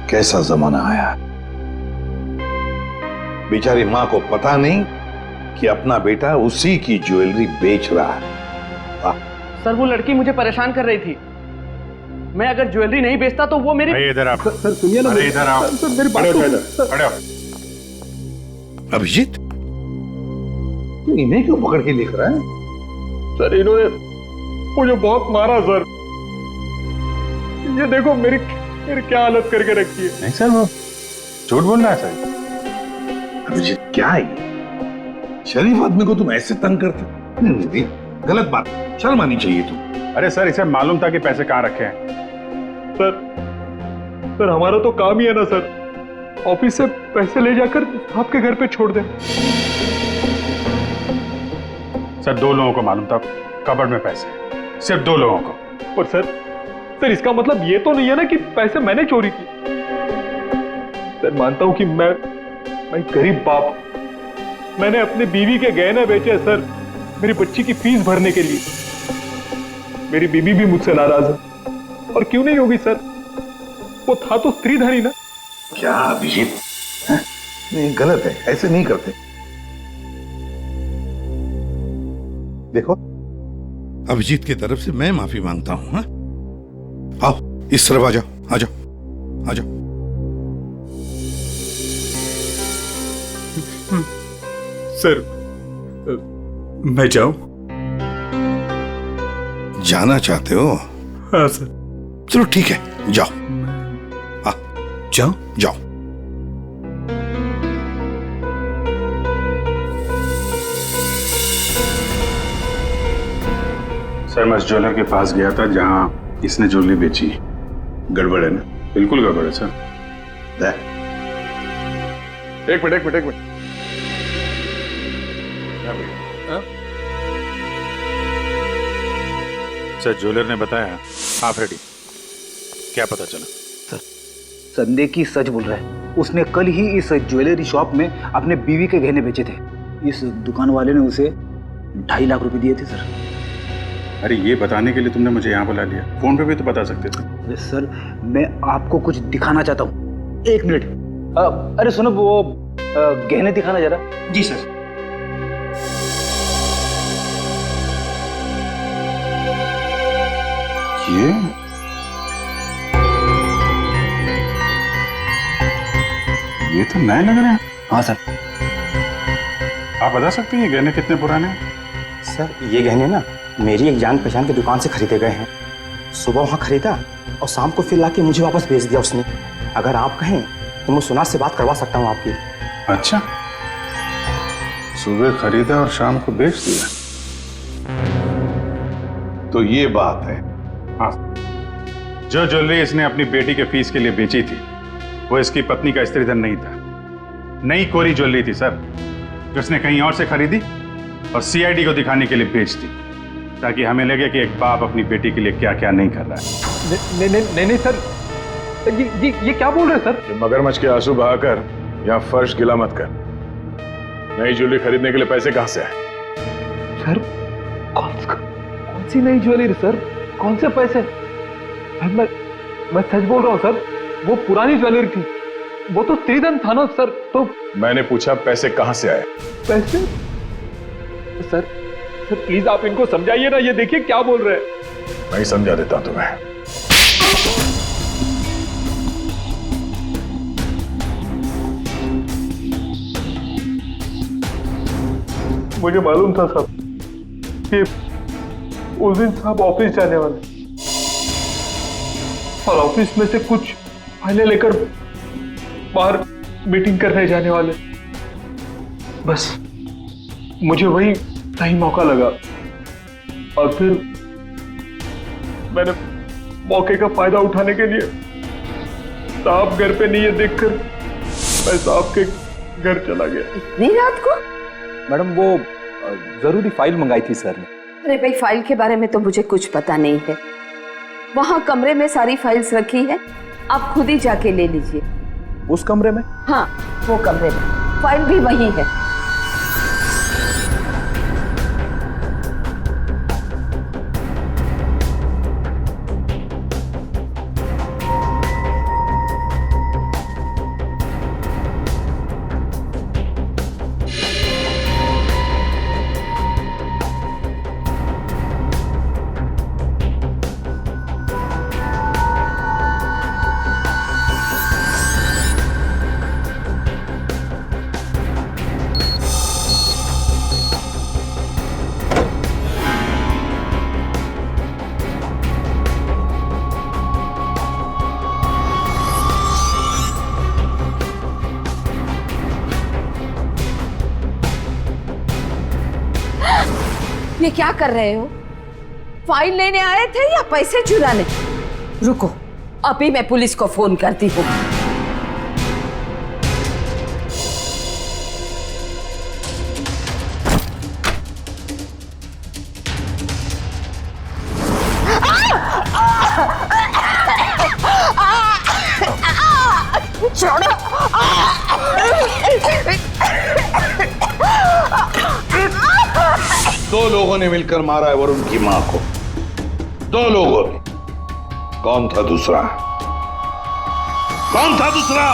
कैसा जमाना आया, बेचारी माँ को पता नहीं कि अपना बेटा उसी की ज्वेलरी बेच रहा है। सर वो लड़की मुझे परेशान कर रही थी, मैं अगर ज्वेलरी नहीं बेचता तो वो मेरी। इधर आप। सर सुनिए ना। अरे इधर आओ। सर मेरी बात इधर खड़े हो। अभिजीत, तू इन्हें क्यों पकड़ के लिख रहा है? सर इन्होंने मुझे बहुत मारा सर, ये देखो मेरी क्या हालत करके रखी है। नहीं सर, वो झूठ बोल रहा है सर। अभिजीत क्या है ये? शरीफ आदमी को तुम ऐसे तंग करते? नहीं, गलत बात, शर्म आनी चाहिए तुम। अरे सर, इसे मालूम था कि पैसे कहाँ रखे हैं। सर हमारा तो काम ही है ना सर, ऑफिस से पैसे ले जाकर आपके घर पे छोड़ दे। सर 2 लोगों को मालूम था कबर्ड में पैसे, सिर्फ 2 लोगों को। पर सर इसका मतलब ये तो नहीं है ना कि पैसे मैंने चोरी की। सर मानता हूं कि मैं गरीब बाप, मैंने अपनी बीवी के गहने बेचे सर, मेरी बच्ची की फीस भरने के लिए। मेरी बीवी भी मुझसे नाराज है, और क्यों नहीं होगी सर, वो था तो स्त्रीधनी ना। क्या अभिजीत, नहीं गलत है, ऐसे नहीं करते। देखो अभिजीत की तरफ से मैं माफी मांगता हूं। हाँ? आओ इस तरफ आ जाओ, आ जाओ, आ जाओ। सर मैं जाऊं? जाना चाहते हो? हाँ सर। चलो ठीक है, जाओ। जाओ जाओ। सर मैं उस ज्वेलर के पास गया था जहां इसने ज्वेलरी बेची। गड़बड़ है ना? बिल्कुल गड़बड़ है सर। एक मिनट। सर ज्वेलर ने बताया। हाँ फ्रेडी, क्या पता चला? संदेह की सच बोल रहा है। उसने कल ही इस ज्वेलरी शॉप में अपने बीवी के गहने बेचे थे। इस दुकान वाले ने उसे 2.5 लाख रुपए दिए थे सर। अरे ये बताने के लिए तुमने मुझे यहाँ बुला लिया, फोन पे भी तो बता सकते थे। अरे सर मैं आपको कुछ दिखाना चाहता हूँ, 1 मिनट। अरे सुनो, वो गहने दिखाना जरा। जी सर। ये तो नए लग रहे हैं। हाँ सर। आप बता सकते हैं ये गहने कितने पुराने हैं? सर ये गहने ना मेरी एक जान पहचान की दुकान से खरीदे गए हैं। सुबह वहाँ खरीदा और शाम को फिर लाके मुझे वापस भेज दिया उसने। अगर आप कहें तो मैं सुनार से बात करवा सकता हूँ आपकी। अच्छा, सुबह खरीदा और शाम को बेच दिया, तो ये बात है। हाँ, जो ज्वेलरी इसने अपनी बेटी के फीस के लिए बेची थी वो इसकी पत्नी का स्त्रीधन नहीं था, नई कोरी ज्वेलरी थी सर, जो उसने कहीं और से खरीदी और सीआईडी को दिखाने के लिए बेच दी, ताकि हमें लगे कि एक बाप अपनी बेटी के लिए क्या क्या नहीं कर रहा है। नहीं सर, ये क्या बोल रहे हैं सर? मगरमच्छ के आंसू बहाकर यहाँ फर्श गिला मत कर। नई ज्वेलरी खरीदने के लिए पैसे कहाँ से आए? सर कौन सी नई ज्वेलरी सर, कौन से पैसे? मैं सच बोल रहा हूँ सर, वो पुरानी ज्वेलरी थी, वो तो स्त्रीधन था ना सर। तो मैंने पूछा पैसे कहाँ से आए? पैसे? सर प्लीज आप इनको समझाइए ना, ये देखिए क्या बोल रहे हैं। मैं ही समझा देता हूं तुम्हें। मुझे मालूम था साहब कि उस दिन साहब ऑफिस जाने वाले और ऑफिस में से कुछ फाइलें लेकर बाहर मीटिंग करने जाने वाले। बस मुझे वही सही मौका लगा और फिर मैंने मौके का फायदा उठाने के लिए साहब घर पे नहीं है देखकर मैं साहब के घर चला गया। इतनी रात को? मैडम वो जरूरी फाइल मंगाई थी सर ने। अरे भाई फाइल के बारे में तो मुझे कुछ पता नहीं है। वहाँ कमरे में सारी फाइल्स रखी है, आप खुद ही जाके ले लीजिए। उस कमरे में? हाँ वो कमरे में, फाइल भी वही है। ये क्या कर रहे हो? फाइल लेने आए थे या पैसे चुराने? रुको, अभी मैं पुलिस को फोन करती हूँ। 2 लोगों ने मिलकर मारा है वरुण की मां को। 2 लोगों ने। कौन था दूसरा? कौन था दूसरा?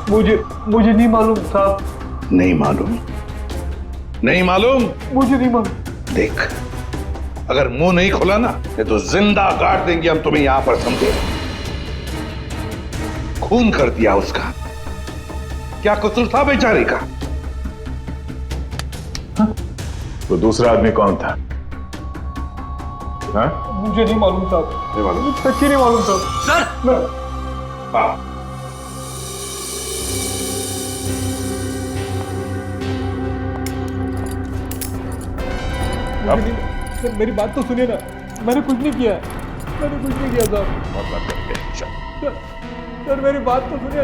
मुझे नहीं मालूम साहब। नहीं मालूम? नहीं मालूम? मुझे नहीं मालूम। देख, अगर मुंह नहीं खोला ना तो जिंदा काट देंगे हम तुम्हें यहां पर, समझे? खून कर दिया उसका। क्या कसूर था बेचारे का? तो दूसरा आदमी कौन था? हाँ? मुझे नहीं मालूम साहब। नहीं मालूम? सच्ची नहीं मालूम साहब। सर सर मेरी बात तो सुनिए ना, मैंने कुछ नहीं किया। मैंने कुछ नहीं किया साहब। सर मेरी बात तो सुनिए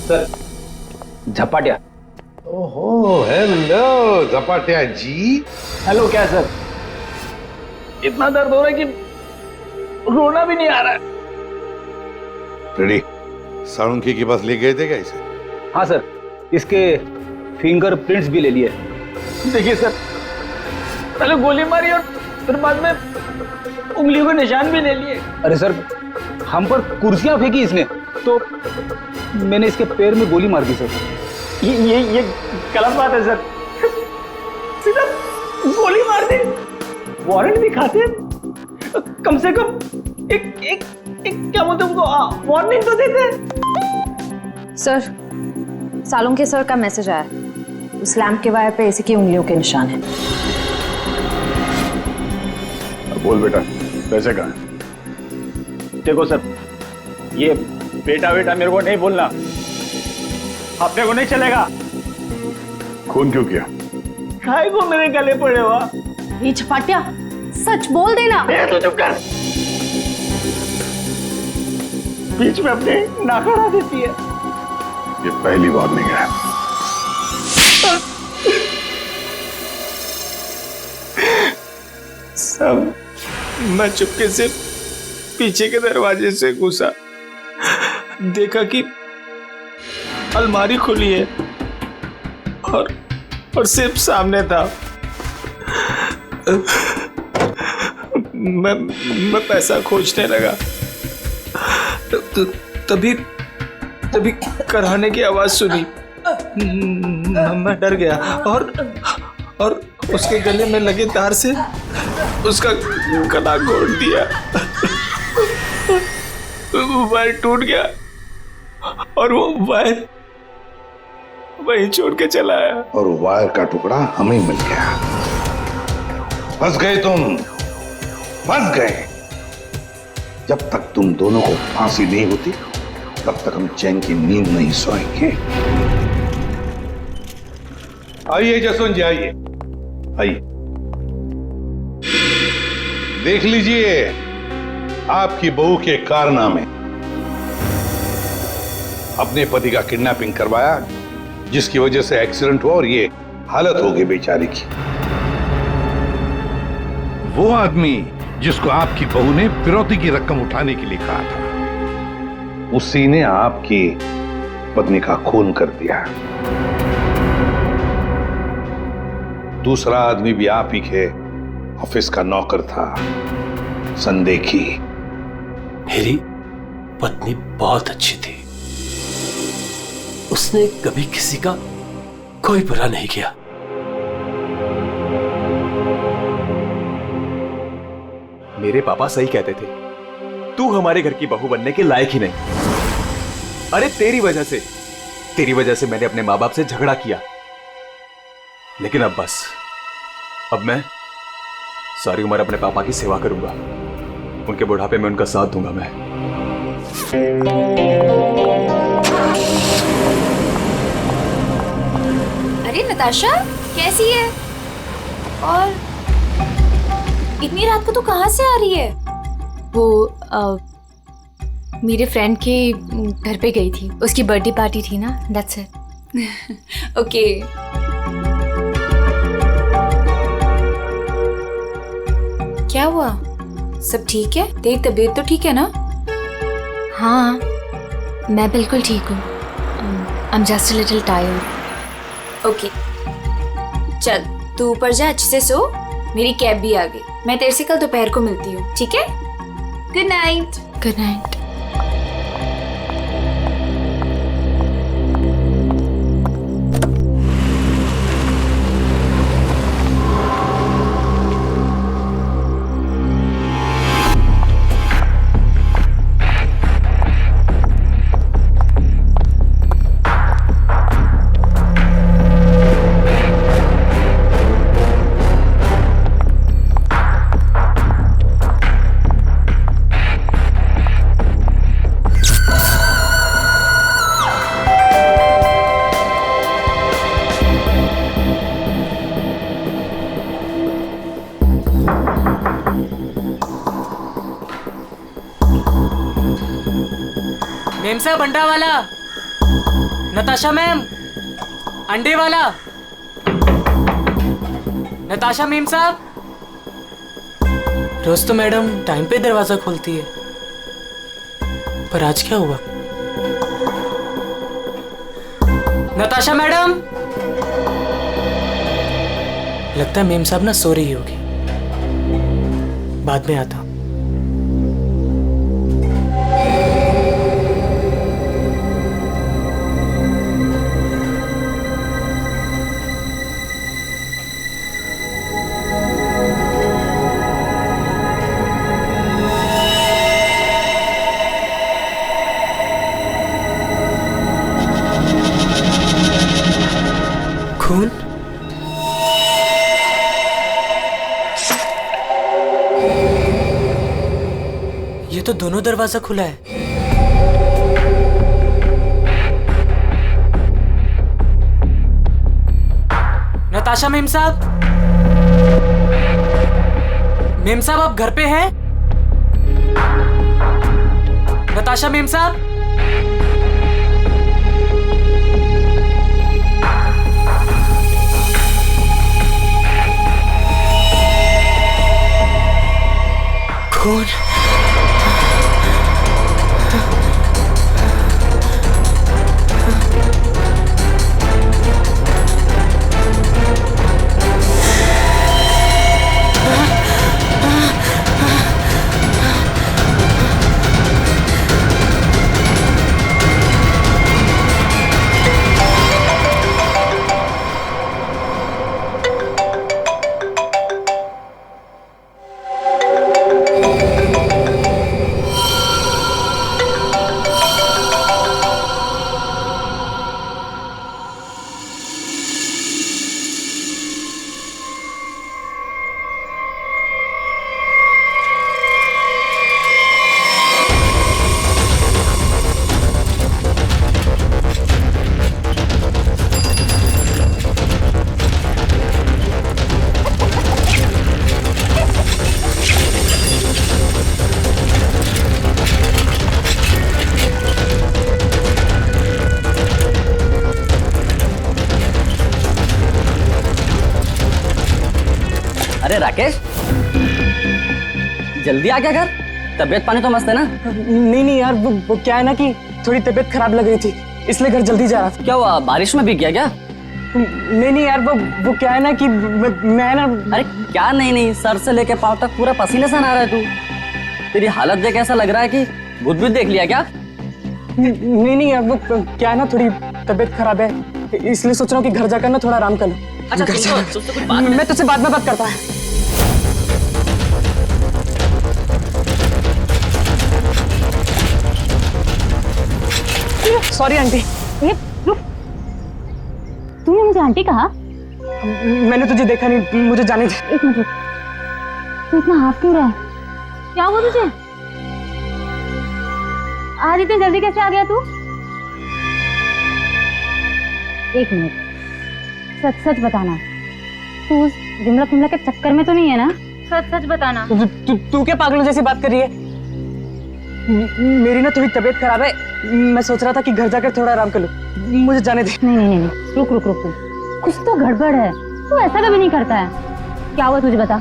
सर। झपाटिया। ओहो, हेलो झपाटिया जी। हेलो। क्या सर? इतना दर्द हो रहा है कि रोना भी नहीं आ रहा है। रेडी? साळुंखे के पास ले गए थे क्या इसे? हाँ सर, इसके फिंगरप्रिंट्स भी ले लिए। देखिए सर, पहले गोली मारी और फिर बाद में उंगलियों के निशान भी ले लिए। अरे सर, हम पर कुर्सियां फेंकी इसने, तो मैंने इसके पैर में गोली मार दी सर। ये गलत बात है सर। सीधा गोली मार दी। वारंट दिखाते, कम से कम एक क्या बोलते उनको वार्निंग तो देते। सर, सालुंखे सर का मैसेज आया। उस लैंप के वायर पे इसी की उंगलियों के निशान हैं। बोल बेटा, पैसे कहाँ? देखो सर, ये बेटा मेरे को नहीं बोलना, अपने को नहीं चलेगा। खून क्यों किया? खाए को मेरे गले पड़े हुआ। ये झपाटिया, सच बोल देना। तो चुप कर। बीच में अपने नाक अड़ा देती है। ये पहली वार्निंग है। सब मैं चुपके से पीछे के दरवाजे से घुसा, देखा कि अलमारी खुली है और सिर्फ सामने था। मैं पैसा खोजने लगा, तभी कराने की आवाज सुनी। मैं डर गया और उसके गले में लगे तार से उसका गला घोट दिया। वायर टूट गया और वो वायर वहीं छोड़ के चला आया। और वायर का टुकड़ा हमें मिल गया। फंस गए तुम, फंस गए। जब तक तुम दोनों को फांसी नहीं होती तब तक हम चैन की नींद नहीं सोएंगे। आइए जसवंत जी, आइए आइए। देख लीजिए आपकी बहू के कारनामे। अपने पति का किडनैपिंग करवाया, जिसकी वजह से एक्सीडेंट हुआ और ये हालत हो गई बेचारी की। वो आदमी जिसको आपकी बहू ने फिरौती की रकम उठाने के लिए कहा था, उसी ने आपकी पत्नी का खून कर दिया। दूसरा आदमी भी आप ही के ऑफिस का नौकर था, संदेखी। मेरी पत्नी बहुत अच्छी थी, उसने कभी किसी का कोई बुरा नहीं किया। मेरे पापा सही कहते थे, तू हमारे घर की बहू बनने के लायक ही नहीं। अरे तेरी वजह से मैंने अपने माँ बाप से झगड़ा किया, लेकिन अब बस, अब मैं सारी उम्र अपने पापा की सेवा करूंगा। उनके बुढ़ापे में उनका साथ दूंगा मैं। अरे नताशा, कैसी है? और इतनी रात को तू कहाँ से आ रही है? वो मेरे फ्रेंड के घर पे गई थी, उसकी बर्थडे पार्टी थी ना, दैट्स इट। ओके। क्या हुआ? सब ठीक है? तेरी तबीयत तो ठीक है ना? हाँ, मैं बिल्कुल ठीक हूँ। I am just a little tired. Okay चल तू ऊपर जा, अच्छे से सो। मेरी कैब भी आ गई, मैं तेरे से कल दोपहर को मिलती हूँ, ठीक है? Good night. Good night. Ma'am साहब अंडा वाला, नताशा मैम अंडे वाला, नताशा मेम साहब। रोज तो मैडम टाइम पे दरवाजा खोलती है, पर आज क्या हुआ? नताशा मैडम, लगता है मेम साहब ना सो रही होगी, बाद में आता हूं। खून? ये तो दोनों दरवाजा खुला है। नताशा मेम साहब, मेम साहब आप घर पे हैं? नताशा मेम साहब, खून? अरे राकेश, जल्दी आ गया घर? तबीयत पानी तो मस्त है ना? नहीं यार, वो क्या है ना कि थोड़ी तबीयत खराब लग रही थी, इसलिए घर जल्दी जा रहा था। क्या हुआ, बारिश में भीग गया क्या? नहीं यार, वो क्या है ना कि मैं ना। अरे क्या नहीं, सर से लेके पांव तक पूरा पसीने से नहा रहा है तू। तेरी हालत देख ऐसा लग रहा है कि भूत भी देख लिया क्या? नहीं यार, वो क्या है ना, थोड़ी तबीयत खराब है, इसलिए सोच रहा हूँ कि घर जाकर ना थोड़ा आराम कर लूं। अच्छा, मैं तुझसे बाद में बात करता है। Sorry aunty. रुक, तूने मुझे आंटी कहा? मैंने तुझे देखा नहीं, मुझे जाने दे। एक मिनट रुक, तू इतना हाफ क्यों रहा है? क्या हुआ तुझे? आज इतनी जल्दी कैसे आ गया तू? एक मिनट, सच सच बताना, तू उस विमला फिमला के चक्कर में तो नहीं है ना? सच सच बताना। तू क्या पागलों जैसी बात कर रही है? मेरी ना थोड़ी तबीयत खराब है, मैं सोच रहा था कि घर जाकर थोड़ा आराम कर लूं, मुझे जाने दे। नहीं, रुक कुछ तो गड़बड़ है, तू ऐसा कभी नहीं करता है। क्या हुआ तुझे बता।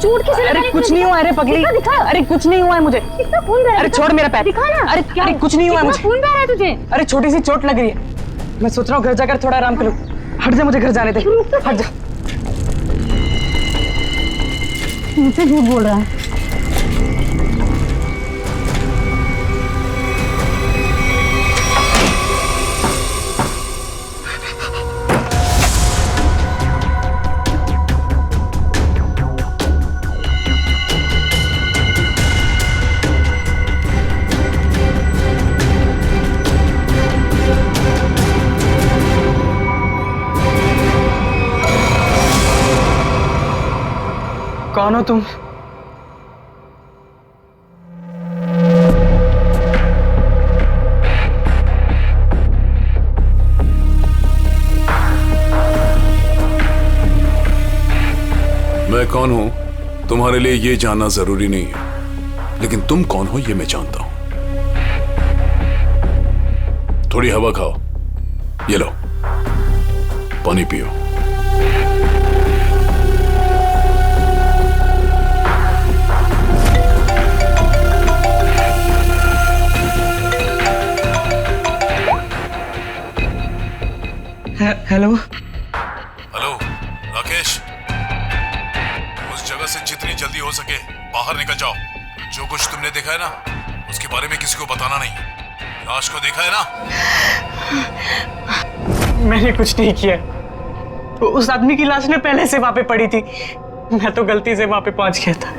झूठ किसे अरे कुछ नहीं हुआ, अरे पगली, दिखा। अरे कुछ नहीं हुआ है मुझे। कितना खून बह रहा है? अरे छोड़ मेरा पैर। दिखा ना। अरे क्या? अरे कुछ नहीं हुआ है मुझे। खून बह रहा है तुझे? अरे छोटी सी चोट लग रही है, मैं सोच रहा हूँ घर जाकर थोड़ा आराम करूँ। हट जा, मुझे घर जाने दे, हट जा। मुझसे झूठ बोल रहा है। कौन हो तुम? मैं कौन हूं तुम्हारे लिए ये जानना जरूरी नहीं है, लेकिन तुम कौन हो ये मैं जानता हूं। थोड़ी हवा खाओ, ये लो पानी पियो। हेलो हेलो राकेश, उस जगह से जितनी जल्दी हो सके बाहर निकल जाओ। जो कुछ तुमने देखा है ना, उसके बारे में किसी को बताना नहीं। लाश को देखा है ना? मैंने कुछ नहीं किया, तो उस आदमी की लाश ने पहले से वहां पे पड़ी थी, मैं तो गलती से वहां पे पहुंच गया था।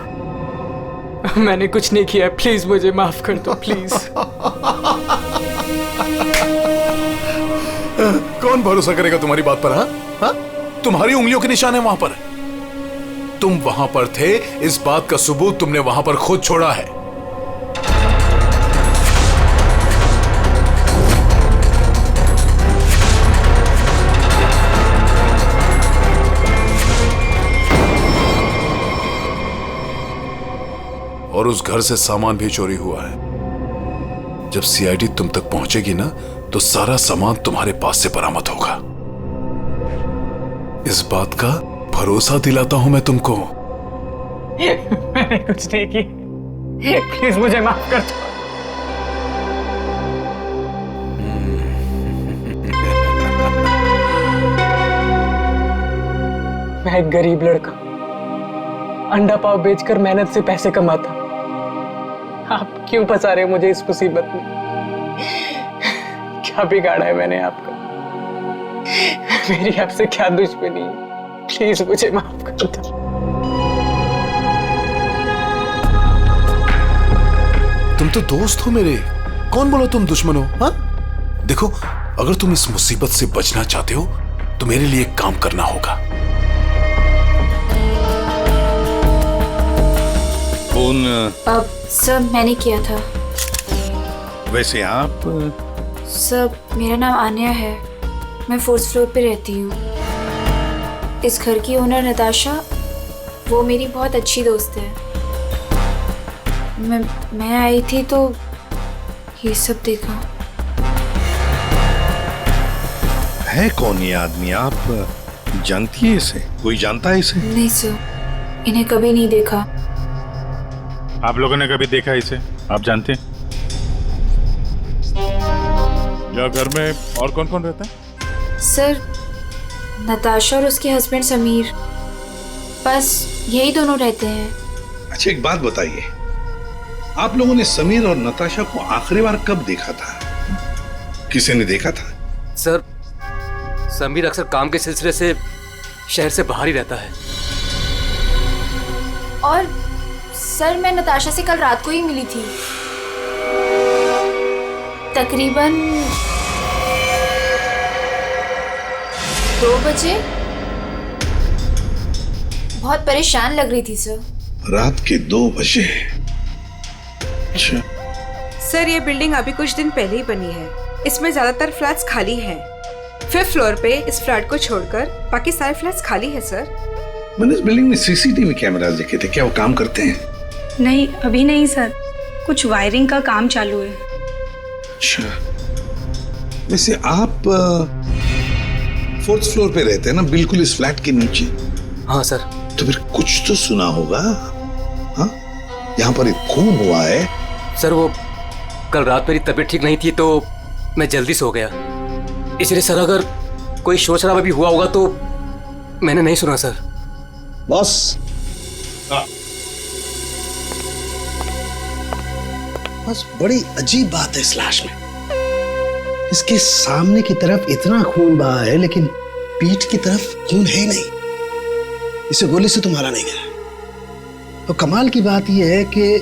मैंने कुछ नहीं किया, प्लीज मुझे माफ कर दो, प्लीज। कौन भरोसा करेगा तुम्हारी बात पर? हाँ, तुम्हारी उंगलियों के निशान है वहां पर। तुम वहां पर थे, इस बात का सबूत तुमने वहां पर खुद छोड़ा है। और उस घर से सामान भी चोरी हुआ है। जब सीआईडी तुम तक पहुंचेगी ना, तो सारा सामान तुम्हारे पास से बरामद होगा। इस बात का भरोसा दिलाता हूं मैं तुमको। मैंने कुछ नहीं किया, प्लीज मुझे माफ कर दो। मैं एक गरीब लड़का, अंडा पाव बेचकर मेहनत से पैसे कमाता। आप क्यों फंसा रहे हो मुझे इस मुसीबत में? क्या बिगाड़ा है मैंने आपका? मेरी आपसे क्या दुश्मनी है? प्लीज मुझे माफ कर दो। तुम तो दोस्त हो मेरे, कौन बोला तुम दुश्मन हो? हाँ, देखो, अगर तुम इस मुसीबत से बचना चाहते हो तो मेरे लिए एक काम करना होगा। फोन अब सर मैंने किया था। वैसे आप? सर मेरा नाम आन्या है, मैं 4th फ्लोर पे रहती हूँ। इस घर की ओनर नताशा, वो मेरी बहुत अच्छी दोस्त है। मैं आई थी तो ये सब देखा। है कौन ये आदमी? आप जानती है इसे? कोई जानता है इसे? नहीं सर, इन्हें कभी नहीं देखा। आप लोगों ने कभी देखा इसे? आप जानते हैं? या घर में और कौन कौन रहता है? सर नताशा और उसके हस्बैंड समीर, बस यही दोनों रहते हैं। अच्छा, एक बात बताइए, आप लोगों ने समीर और नताशा को आखिरी बार कब देखा था? किसी ने देखा था? सर, समीर अक्सर काम के सिलसिले से शहर से बाहर ही रहता है। और सर मैं नताशा से कल रात को ही मिली थी, तकरीबन 2 बजे। बहुत परेशान लग रही थी सर। रात के 2 बजे? अच्छा। सर ये बिल्डिंग अभी कुछ दिन पहले ही बनी है, इसमें ज्यादातर फ्लैट्स खाली हैं। 5th फ्लोर पे इस फ्लैट को छोड़कर बाकी सारे फ्लैट्स खाली है सर। मैंने इस बिल्डिंग में सीसीटीवी कैमरास देखे थे, क्या वो काम करते हैं? नहीं, अभी नहीं सर, कुछ वायरिंग का काम चालू है। अच्छा, वैसे आप 4th फ्लोर पे रहते हैं ना, बिल्कुल इस फ्लैट के नीचे? हाँ सर। तो फिर कुछ तो सुना होगा। हाँ, यहाँ पर एक खून हुआ है। सर वो कल रात मेरी तबीयत ठीक नहीं थी तो मैं जल्दी सो गया, इसलिए सर अगर कोई शोर शराबा भी हुआ होगा तो मैंने नहीं सुना सर। बस बस बड़ी अजीब बात है इस लाश में। इसके सामने की तरफ इतना खून बहा है लेकिन पीठ की तरफ खून है ही नहीं। इसे गोली से तो मारा नहीं गया। तो कमाल की बात यह है कि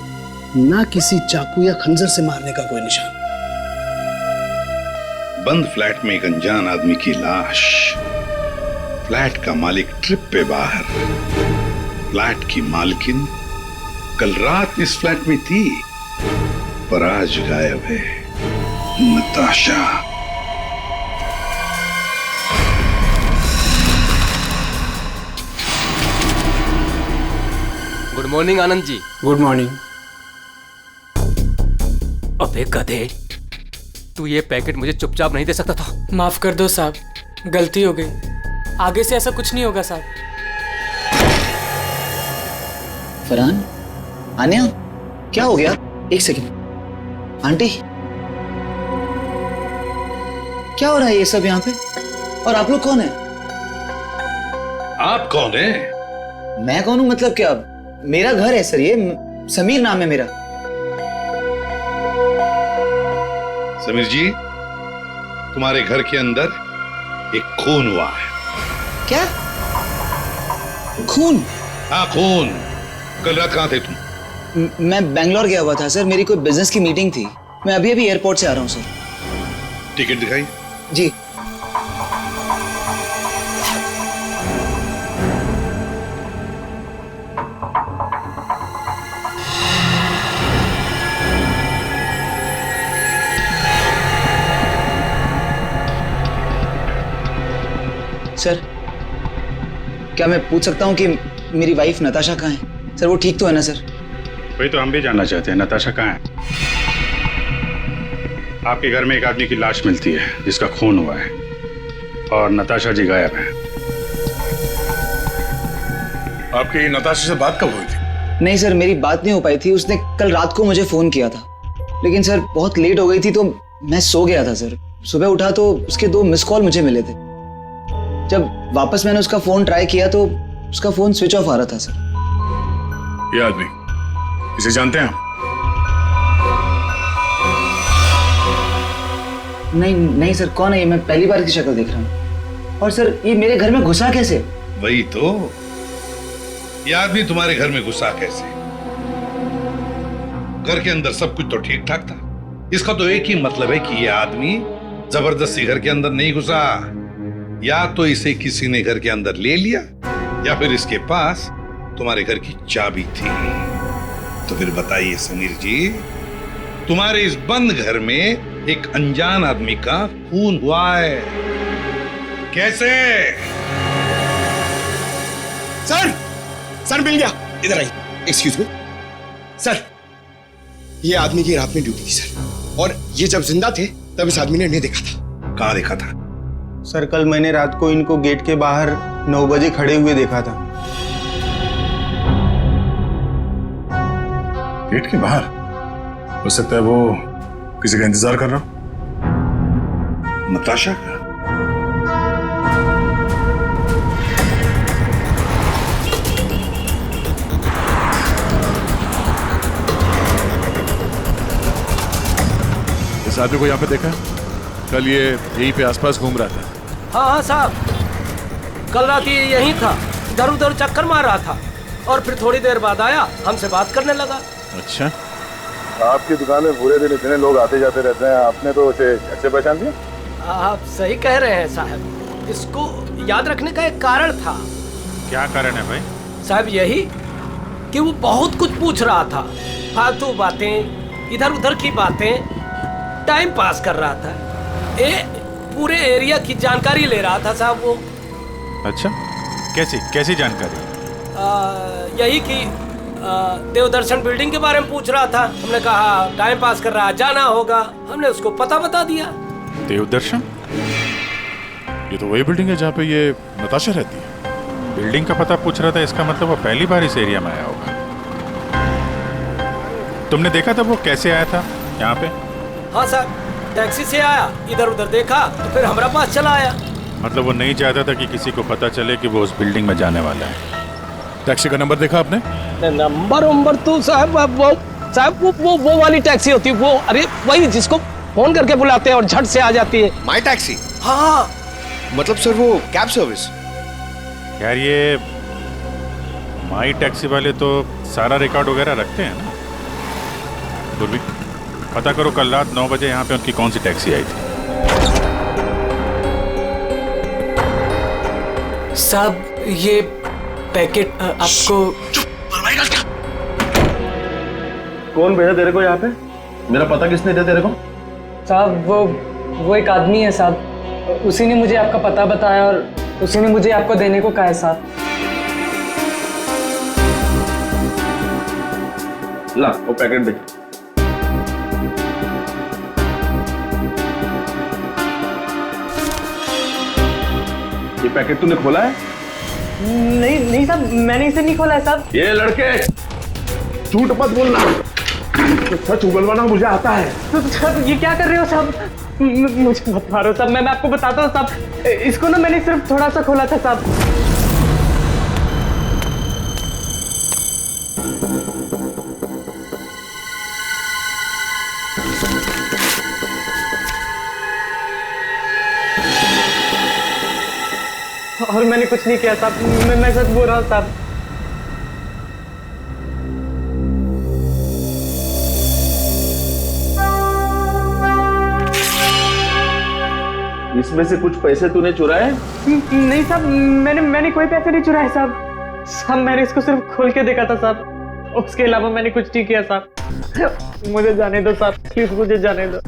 ना किसी चाकू या खंजर से मारने का कोई निशान। बंद फ्लैट में एक अनजान आदमी की लाश। फ्लैट का मालिक ट्रिप पे बाहर। फ्लैट की मालकिन कल रात इस फ्लैट में थी पर आज गायब है। Natasha. Good morning Anand ji. Good morning. अबे गधे, तू ये पैकेट मुझे चुपचाप नहीं दे सकता था? माफ कर दो साहब, गलती हो गई। आगे से ऐसा कुछ नहीं होगा साहब। फरहान, आन्या, क्या हो गया? एक सेकंड। आंटी, क्या हो रहा है ये सब यहाँ पे? और आप लोग कौन है? आप कौन है? मैं कौन हूँ मतलब क्या? मेरा घर है सर, ये समीर नाम है मेरा। समीर जी, तुम्हारे घर के अंदर एक खून हुआ है। क्या? खून? हाँ खून। कल रात कहाँ थे तुम? मैं बेंगलोर गया हुआ था सर, मेरी कोई बिजनेस की मीटिंग थी। मैं अभी अभी एयरपोर्ट से आ रहा हूँ सर। टिकट दिखाई। जी। सर, क्या मैं पूछ सकता हूँ कि मेरी वाइफ नताशा कहाँ है? सर वो ठीक तो है ना सर? वही तो हम भी जानना चाहते हैं, नताशा कहाँ है? आपके घर में एक आदमी की लाश मिलती है जिसका खून हुआ है और नताशा जी गायब हैं। आपकी नताशा से बात कब हुई थी? नहीं सर, मेरी बात नहीं हो पाई थी। उसने कल रात को मुझे फोन किया था, लेकिन सर बहुत लेट हो गई थी तो मैं सो गया था सर। सुबह उठा तो उसके 2 मिस कॉल मुझे मिले थे। जब वापस मैंने उसका फोन ट्राई किया तो उसका फोन स्विच ऑफ आ रहा था सर। ये आदमी, इसे जानते हैं हम? नहीं सर, कौन है ये? मैं पहली बार इसकी शक्ल देख रहा हूँ। और सर ये मेरे घर में घुसा कैसे? वही तो, ये आदमी तुम्हारे घर में घुसा कैसे? घर के अंदर सब कुछ तो ठीक ठाक था। इसका तो एक ही मतलब है कि ये आदमी जबरदस्ती घर के अंदर नहीं घुसा। या तो इसे किसी ने घर के अंदर ले लिया या फिर इसके पास तुम्हारे घर की चाबी थी। तो फिर बताइए समीर जी, तुम्हारे इस बंद घर में एक अनजान आदमी का खून हुआ है, कैसे? सर मिल गया। इधर आइए। एक्सक्यूज मी सर, ये आदमी की रात में ड्यूटी थी सर, और ये जब जिंदा थे तब इस आदमी ने इन्हें देखा था। कहाँ देखा था? सर कल मैंने रात को इनको गेट के बाहर 9 बजे खड़े हुए देखा था। गेट के बाहर? हो सकता है वो किसी का इंतजार कर रहा हो। नताशा का? इस आदमी को यहाँ पे देखा? कल ये यहीं पे आसपास घूम रहा था। हाँ साहब, कल रात ये यहीं था, इधर उधर चक्कर मार रहा था और फिर थोड़ी देर बाद आया, हमसे बात करने लगा। अच्छा, आपकी दुकान में पूरे दिन इतने लोग आते जाते रहते हैं, आपने तो उसे कैसे पहचान लिया? आप सही कह रहे हैं साहब, इसको याद रखने का एक कारण था। क्या कारण है भाई? साहब यही कि वो बहुत कुछ पूछ रहा था, फालतू बातें, इधर उधर की बातें, टाइम पास कर रहा था। पूरे एरिया की जानकारी ले रहा था साहब वो। अच्छा, कैसी जानकारी? यही कि देवदर्शन बिल्डिंग के बारे में पूछ रहा था। हमने कहा टाइम पास कर रहा है, जाना होगा। हमने उसको पता बता दिया। देवदर्शन? ये तो वही बिल्डिंग है जहाँ पे ये नताशा रहती है। बिल्डिंग का पता पूछ रहा था, इसका मतलब वो पहली बार इस एरिया में आया होगा। तुमने देखा था वो कैसे आया था यहाँ पे? हाँ सर, टैक्सी से आया, इधर उधर देखा तो फिर हमारा पास चला आया। मतलब वो नहीं चाहता था कि किसी को पता चले कि वो उस बिल्डिंग में जाने वाला है। टैक्सी का नंबर देखा आपने? नंबर तो साहब वो वाली टैक्सी होती है, वो अरे वही जिसको फोन करके बुलाते हैं और झट से आ जाती है। माई टैक्सी? हाँ मतलब सर वो कैब सर्विस? यार ये माई टैक्सी वाले तो सारा रिकॉर्ड वगैरह रखते हैं ना। पूर्वी पता करो कल रात 9 बजे यहाँ पे उनकी कौन सी टैक्सी आई थी। साहब ये पैकेट आपको कौन भेजा तेरे को यहाँ पे? मेरा पता किसने दिया तेरे को? साहब वो एक आदमी है साहब, उसी ने मुझे आपका पता बताया और उसी ने मुझे आपको देने को कहा है साहब। ला वो पैकेट दे। ये पैकेट तूने खोला है? नहीं साहब, मैंने इसे नहीं खोला है साहब। ये लड़के झूठ मत बोलना, सच उगलवाना मुझे आता है। साहब ये क्या कर रहे हो साहब? मुझे मत मारो साहब, मैं आपको बताता हूँ साहब। इसको ना मैंने सिर्फ थोड़ा सा खोला था साहब। और मैंने कुछ नहीं किया साहब, मैं सच बोल रहा हूँ साहब। इसमें से कुछ पैसे तूने चुराए? नहीं साहब, मैंने कोई पैसे नहीं चुराए साहब। मैंने इसको सिर्फ खोल के देखा था साहब, उसके अलावा मैंने कुछ नहीं किया साहब। मुझे जाने दो साहब, प्लीज मुझे जाने दो।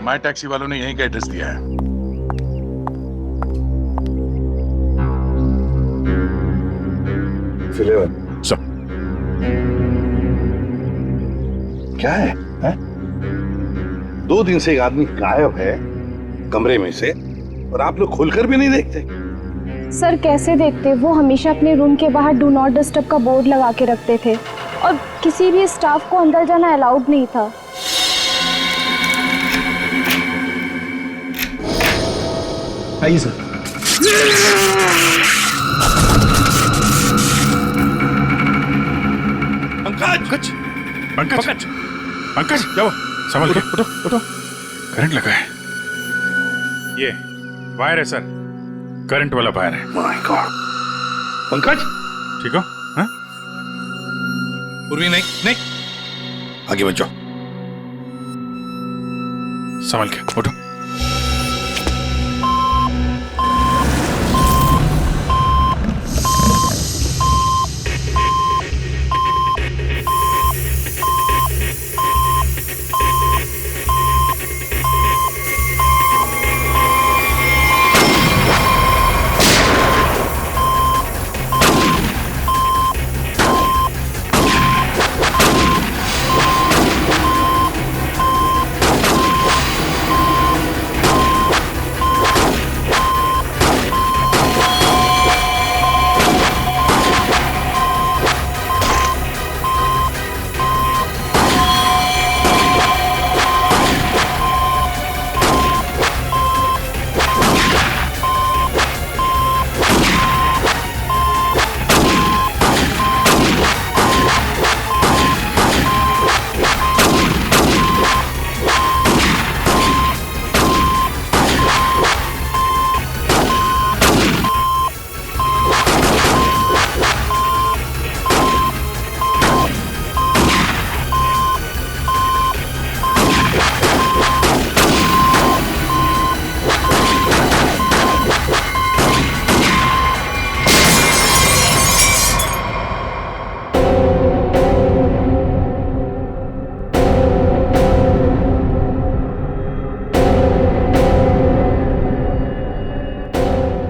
माई टैक्सी वालों ने यहीं का एड्रेस दिया है। सब क्या है, हैं? 2 दिन से एक आदमी गायब है कमरे में से और आप लोग खोलकर भी नहीं देखते। सर कैसे देखते, वो हमेशा अपने रूम के बाहर डू नॉट डिस्टर्ब का बोर्ड लगा के रखते थे और किसी भी स्टाफ को अंदर जाना अलाउड नहीं था। आइए सर। पंकज पंकज पंकज जाओ, संभल के उठो उठो। करंट लगा है, ये वायर है सर, करंट वाला वायर है। My God. पंकज ठीक हो? हाँ? पूर्वी नहीं नहीं, आगे बढ़ जाओ। संभल के उठो।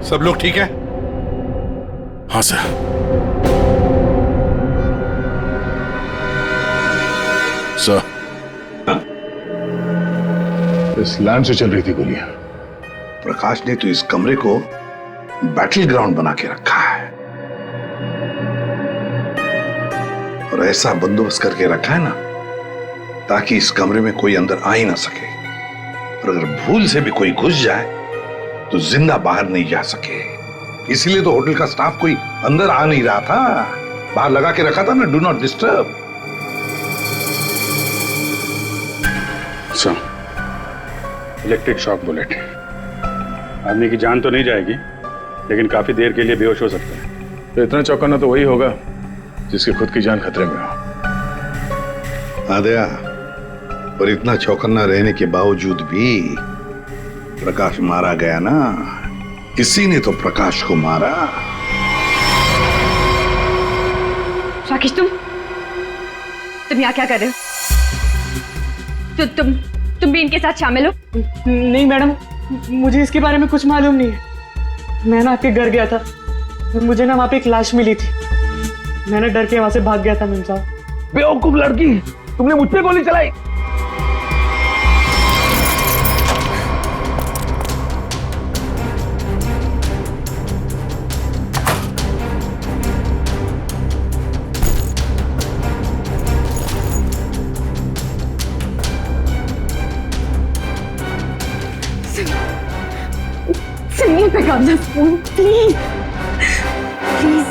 सब लोग ठीक है? हाँ सर। सर किस लैंड से चल रही थी गोलियां? प्रकाश ने तो इस कमरे को बैटल ग्राउंड बना के रखा है और ऐसा बंदोबस्त करके रखा है ना ताकि इस कमरे में कोई अंदर आ ही ना सके, और अगर भूल से भी कोई घुस जाए तो जिंदा बाहर नहीं जा सके। इसीलिए तो होटल का स्टाफ कोई अंदर आ नहीं रहा था, बाहर लगा के रखा था ना, do not disturb. Electric shock bullet. आदमी की जान तो नहीं जाएगी, लेकिन काफी देर के लिए बेहोश हो सकता है। तो इतना चौंकाना तो वही होगा जिसकी खुद की जान खतरे में हो। आदया, और इतना चौकन्ना रहने के बावजूद भी प्रकाश मारा गया ना, किसी ने तो प्रकाश को मारा। राकेश, तुम यहाँ क्या कर रहे हो? तुम भी इनके साथ शामिल हो? नहीं मैडम, मुझे इसके बारे में कुछ मालूम नहीं है। मैं ना आपके घर गया था, मुझे ना वहाँ पे एक लाश मिली थी, मैंने डर के वहाँ से भाग गया था। मैम साहब, बेवकूफ लड़की, तुमने मुझ पे गोली चलाई। सुनिए प्रकाश, प्लीज प्लीज।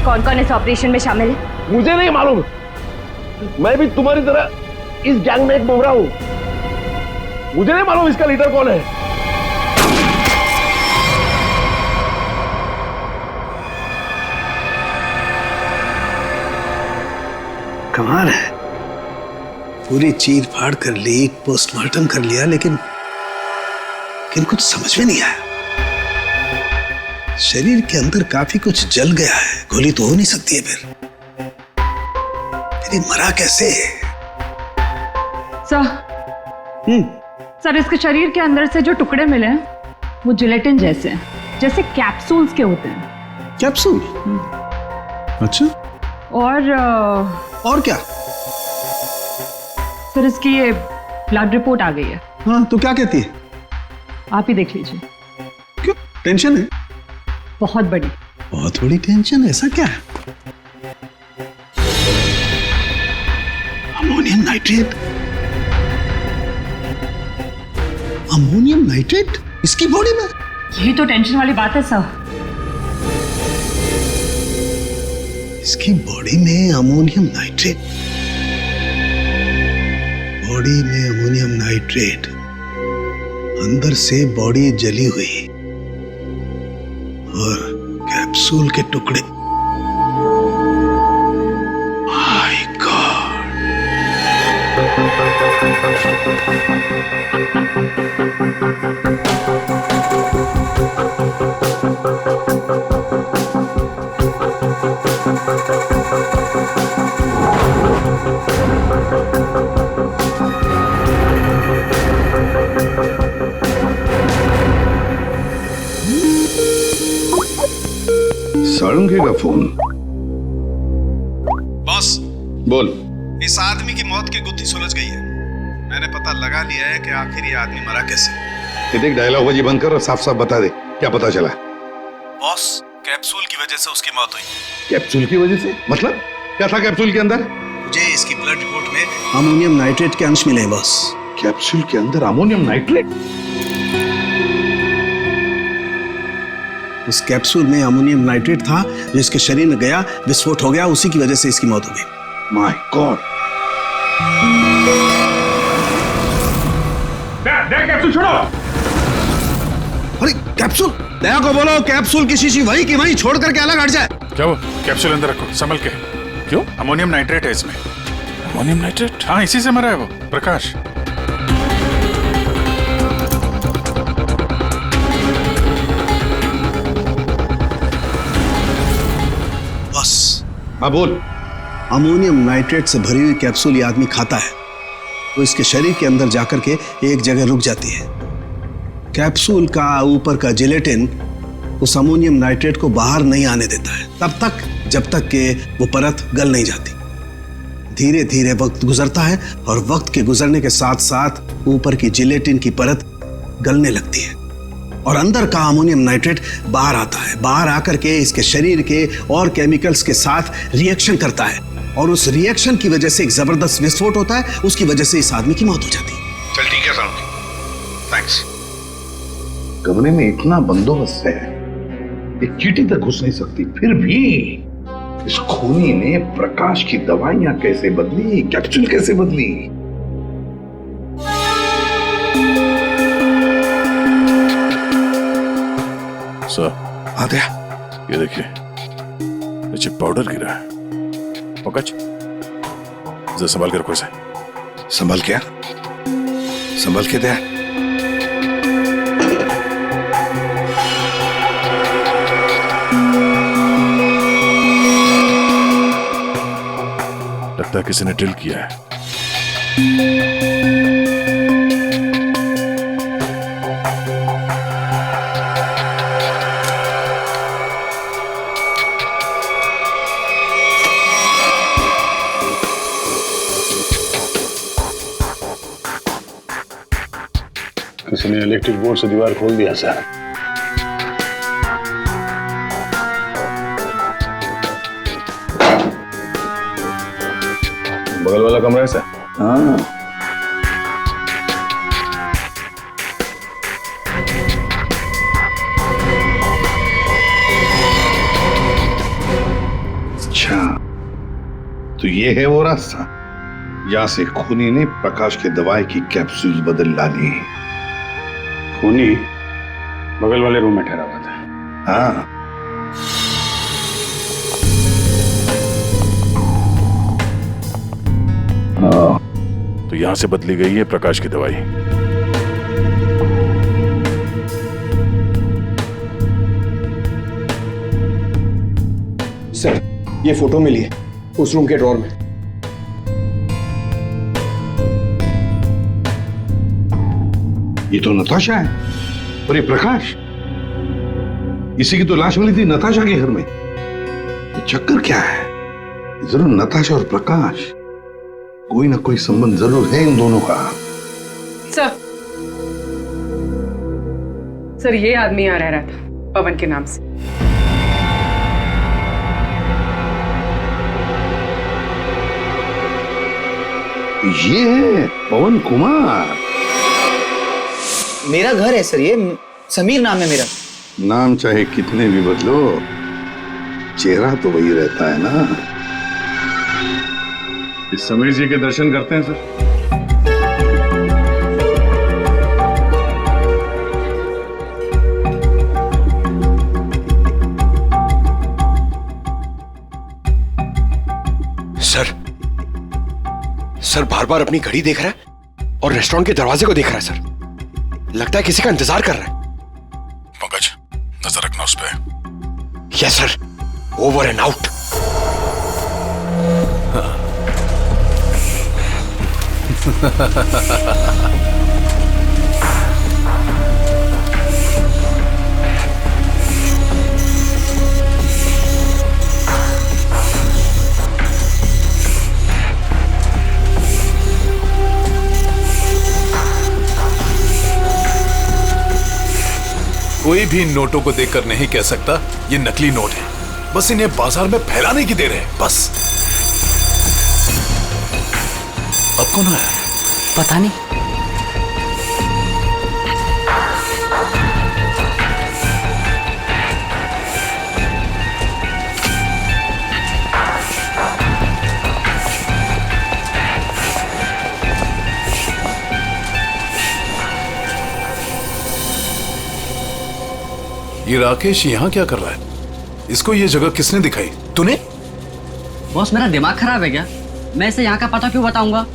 कौन कौन इस ऑपरेशन में शामिल है? मुझे नहीं मालूम, मैं भी तुम्हारी तरह इस गैंग में एक मोहरा हूं। मुझे नहीं मालूम इसका लीडर कौन है। कमाल है, पूरी चीर फाड़ कर ली, पोस्टमार्टम कर लिया, लेकिन कुछ समझ में नहीं आया। शरीर के अंदर काफी कुछ जल गया है, गोली तो हो नहीं सकती है फिर ये मरा कैसे? सर, इसके शरीर के अंदर से जो टुकड़े मिले हैं वो जिलेटिन जैसे हैं, जैसे कैप्सूल्स के होते हैं। कैप्सूल? अच्छा। और क्या? सर, इसकी ये ब्लड रिपोर्ट आ गई है। हाँ, तो क्या कहती है? आप ही देख लीजिए। क्यों, टेंशन है? बहुत बड़ी। बहुत बड़ी टेंशन? ऐसा क्या है? Ammonium nitrate? अमोनियम नाइट्रेट इसकी बॉडी में? यही तो टेंशन वाली बात है सर। इसकी बॉडी में अमोनियम नाइट्रेट? बॉडी में अमोनियम नाइट्रेट, अंदर से बॉडी जली हुई और कैप्सूल के टुकड़े। My God! साळुंखे का फोन। बॉस, बोल। इस आदमी की मौत की गुत्थी सुलझ गई है। मैंने पता लगा लिया है कि आखिर ये आदमी मरा कैसे। ये देख, डायलॉग बाजी बंद कर और साफ साफ बता दे, क्या पता चला? बॉस, कैप्सूल की वजह से उसकी मौत हुई। कैप्सूल की वजह से? मतलब क्या था कैप्सूल के अंदर? मुझे इसकी ब्लड रिपोर्ट में अमोनियम नाइट्रेट के अंश मिले हैं बॉस। कैप्सूल के अंदर अमोनियम नाइट्रेट? उस कैप्सूल में अमोनियम नाइट्रेट था जो इसके शरीर में गया, विस्फोट हो गया, उसी की वजह से इसकी मौत हो गई। My God! कैप्सूल छोड़ो! अरे कैप्सूल! दया को बोलो कैप्सूल की शीशी वही की वही छोड़ करके अलग हट जाए। क्या वो कैप्सूल अंदर रखो, संभल के। क्यों? अमोनियम नाइट्रेट है इसमें। Ammonium nitrate? हाँ, इसी से मरा है वो प्रकाश। बस। हाँ बोल। अमोनियम नाइट्रेट से भरी हुई कैप्सूल ये आदमी खाता है तो इसके शरीर के अंदर जाकर के एक जगह रुक जाती है। कैप्सूल का ऊपर का जिलेटिन उस अमोनियम नाइट्रेट को बाहर नहीं आने देता है तब तक जब तक कि वो परत गल नहीं जाती। धीरे धीरे वक्त गुजरता है और वक्त के गुजरने के साथ साथ ऊपर की जिलेटिन की परत गलने लगती है और अंदर का अमोनियम नाइट्रेट बाहर आता है। बाहर आकर के इसके शरीर के और केमिकल्स के साथ रिएक्शन करता है और उस रिएक्शन की वजह से एक जबरदस्त विस्फोट होता है। उसकी वजह से इस आदमी की मौत हो जाती है। चल ठीक है साहब, थैंक्स। कमरे में इतना बंदोबस्त है, एक चींटी तक घुस नहीं सकती, फिर भी इस खूनी ने प्रकाश की दवाइयां कैसे बदली, कैप्सूल कैसे बदली? सर आ गया। ये देखिए नीचे पाउडर गिरा है। पंकज जरा संभाल के रखो इसे। संभाल क्या? संभाल के दे। लगता है किसी ने ड्रिल किया है। किसी ने इलेक्ट्रिक बोर्ड से दीवार खोल दिया सर। बगल वाला कमरा है सर? हाँ। अच्छा, तो ये है वो रास्ता जहां से खूनी ने प्रकाश के दवाई की कैप्सूल बदल डाली। खूनी बगल वाले रूम में ठहरा हुआ था। हाँ, तो यहां से बदली गई है प्रकाश की दवाई। सर ये फोटो मिली है उस रूम के ड्रॉर में। ये तो नताशा है और ये प्रकाश, इसी की तो लाश मिली थी नताशा के घर में। ये चक्कर क्या है? जरूर नताशा और प्रकाश कोई ना कोई संबंध जरूर है इन दोनों का। सर ये आदमी यहाँ रह रहा था पवन के नाम से। ये है पवन कुमार। मेरा घर है सर, ये समीर नाम है मेरा। नाम चाहे कितने भी बदलो, चेहरा तो वही रहता है ना। इस समीर जी के दर्शन करते हैं सर। सर बार बार अपनी घड़ी देख रहा है और रेस्टोरेंट के दरवाजे को देख रहा है सर। लगता है किसी का इंतजार कर रहा है। पंकज नजर रखना उस पे। Yes sir, over and out. कोई भी नोटों को देखकर नहीं कह सकता ये नकली नोट है। बस इन्हें बाजार में फैलाने की देर है बस। अब कौन आया? पता नहीं। ये राकेश यहाँ क्या कर रहा है? इसको ये जगह किसने दिखाई? तूने? बॉस मेरा दिमाग खराब है क्या? मैं इसे यहाँ का पता क्यों बताऊंगा?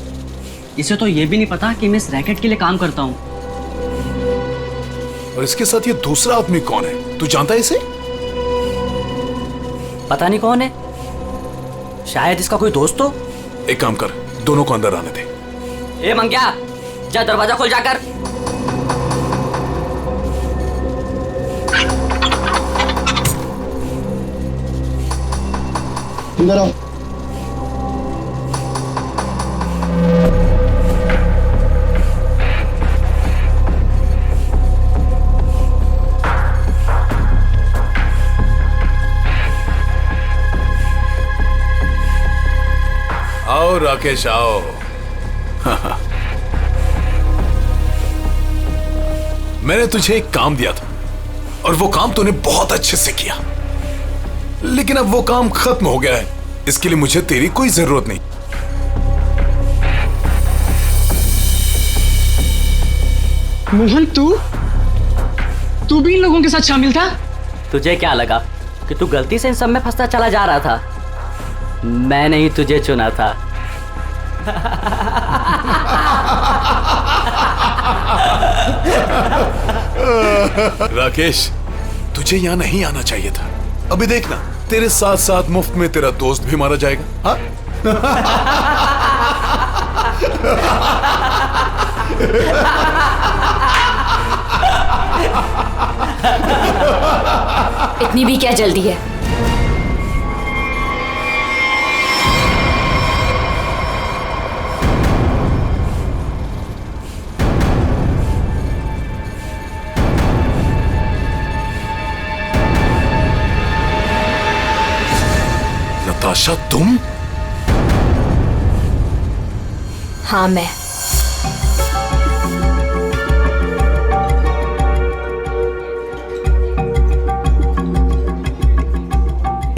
इसे तो ये भी नहीं पता कि मैं इस रैकेट के लिए काम करता हूँ। और इसके साथ ये दूसरा आदमी कौन है? तू जानता है इसे? पता नहीं कौन है, शायद इसका कोई दोस्त हो। एक काम कर, दोनों को अंदर आने दे। ए मंग्या, जा दरवाजा खोल जाकर। अंदर आओ। आओ राकेश आओ। मैंने तुझे एक काम दिया था और वो काम तूने बहुत अच्छे से किया, लेकिन अब वो काम खत्म हो गया है। इसके लिए मुझे तेरी कोई जरूरत नहीं। मोहन, तू भी इन लोगों के साथ शामिल था? तुझे क्या लगा कि तू गलती से इन सब में फंसता चला जा रहा था? मैंने ही तुझे चुना था। राकेश, तुझे यहाँ नहीं आना चाहिए था। अभी देखना, तेरे साथ साथ मुफ्त में तेरा दोस्त भी मारा जाएगा। हाँ? इतनी भी क्या जल्दी है? नताशा, तुम? हाँ, मैं।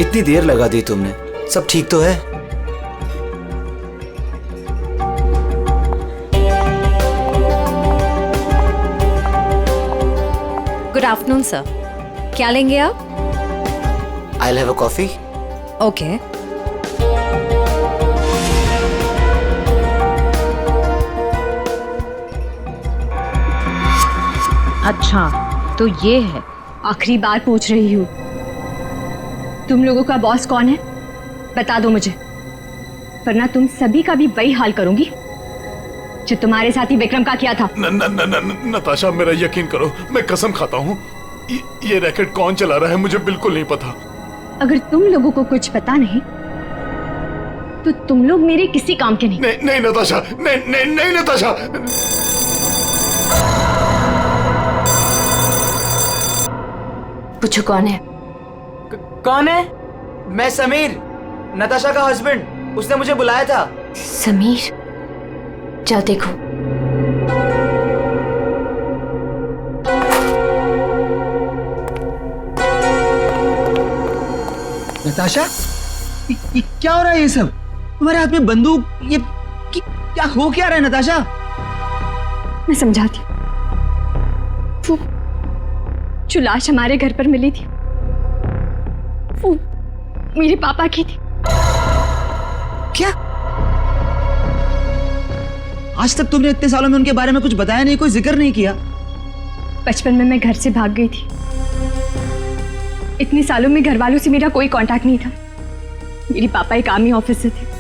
इतनी देर लगा दी तुमने, सब ठीक तो है? गुड आफ्टरनून सर, क्या लेंगे आप? I'll have a coffee. Okay. अच्छा, तो ये है। आखिरी बार पूछ रही हूँ, तुम लोगों का बॉस कौन है? बता दो मुझे, वरना तुम सभी का भी वही हाल करूंगी जो तुम्हारे साथी विक्रम का किया था। नताशा, मेरा यकीन करो, मैं कसम खाता हूँ, ये रैकेट कौन चला रहा है मुझे बिल्कुल नहीं पता। अगर तुम लोगों को कुछ पता नहीं तो तुम लोग मेरे किसी काम के नहीं। नहीं नताशा, नहीं नताशा। पूछो कौन है? कौन है? मैं समीर, नताशा का हस्बैंड। उसने मुझे बुलाया था। समीर? जाओ देखो। नताशा, ये क्या हो रहा है? ये सब तुम्हारे हाथ में बंदूक, ये क्या हो क्या रहा है नताशा? मैं समझाती हूँ। वो जो लाश हमारे घर पर मिली थी वो मेरे पापा की थी। क्या? आज तक तुमने इतने सालों में उनके बारे में कुछ बताया नहीं, कोई जिक्र नहीं किया? बचपन में मैं घर से भाग गई थी। इतने सालों में घर वालों से मेरा कोई कांटेक्ट नहीं था। मेरे पापा एक आर्मी ऑफिसर थे।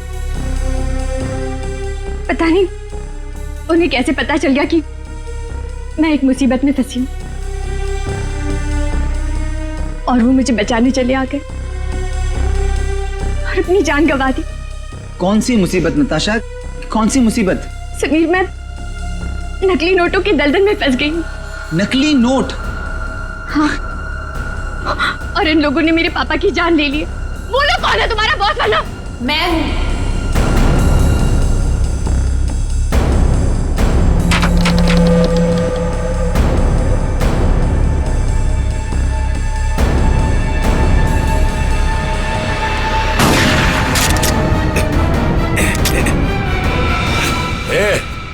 पता नहीं उन्हें कैसे पता चल गया कि मैं एक मुसीबत में फंसी हूं और वो मुझे बचाने चले आ गए और अपनी जान गंवा दी। कौन सी मुसीबत नताशा, कौन सी मुसीबत? समीर, मैं नकली नोटों के दलदल में फंस गई। नकली नोट? हाँ, और इन लोगों ने मेरे पापा की जान ले ली। बोलो कौन है तुम्हारा बॉस वाला? मैं हूं।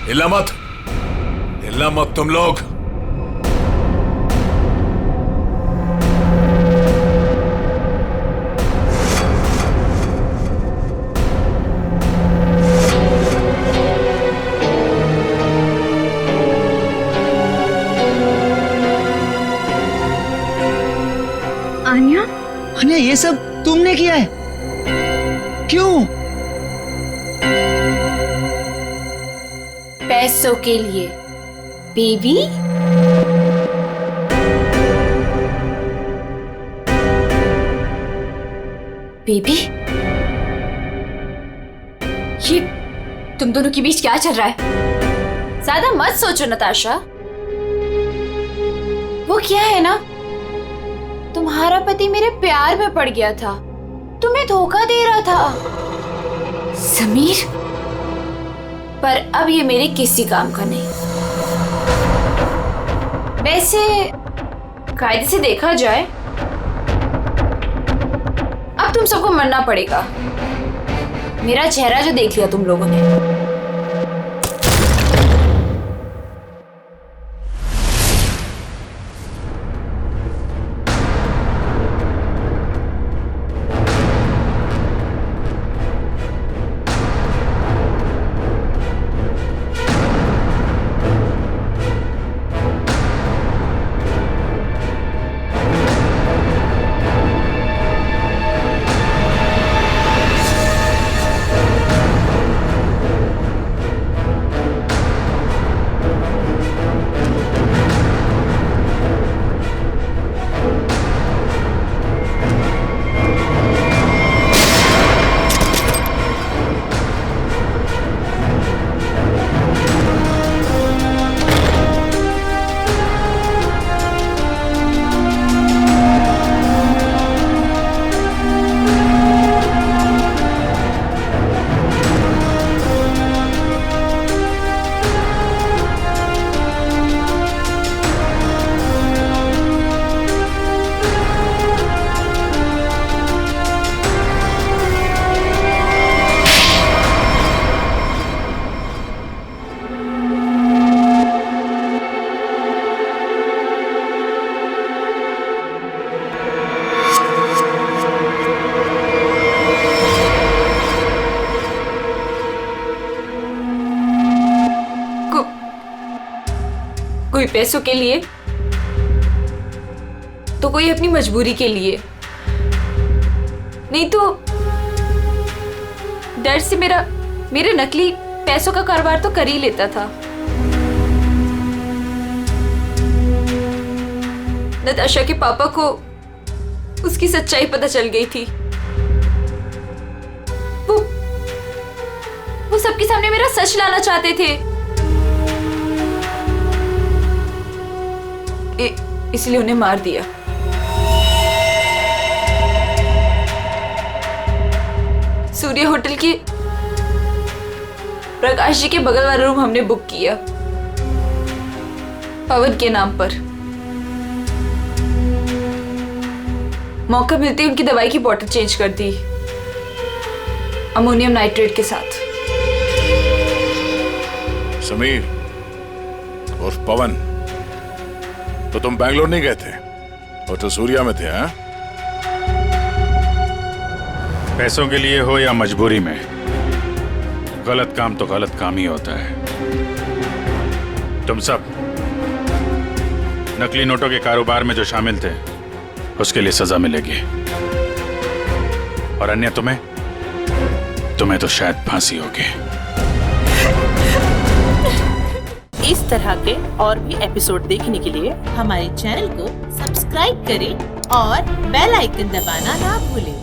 हिला मत, हिला मत तुम लोग। आन्या? आन्या, ये सब तुमने किया है? क्यों? पैसों के लिए बेबी। बेबी? ये तुम दोनों के बीच क्या चल रहा है? ज्यादा मत सोचो नताशा। वो क्या है ना, तुम्हारा पति मेरे प्यार में पड़ गया था, तुम्हें धोखा दे रहा था समीर, पर अब ये मेरे किसी काम का नहीं। वैसे कायदे से देखा जाए अब तुम सबको मरना पड़ेगा। मेरा चेहरा जो देख लिया तुम लोगों ने। कोई पैसों के लिए तो कोई अपनी मजबूरी के लिए, नहीं तो डर से मेरे नकली पैसों का कारोबार तो कर ही लेता था। नताशा के पापा को उसकी सच्चाई पता चल गई थी। वो सबके सामने मेरा सच लाना चाहते थे, इसलिए उन्हें मार दिया। सूर्य होटल की प्रकाश जी के बगल वाला रूम हमने बुक किया पवन के नाम पर। मौका मिलते ही उनकी दवाई की बोतल चेंज कर दी अमोनियम नाइट्रेट के साथ। समीर और पवन, तो तुम बैंगलोर नहीं गए थे और तो सूर्या में थे? हाँ, पैसों के लिए हो या मजबूरी में, गलत काम तो गलत काम ही होता है। तुम सब नकली नोटों के कारोबार में जो शामिल थे उसके लिए सजा मिलेगी, और अन्य तुम्हें तो शायद फांसी होगी। इस तरह के और भी एपिसोड देखने के लिए हमारे चैनल को सब्सक्राइब करें और बेल आइकन दबाना ना भूलें।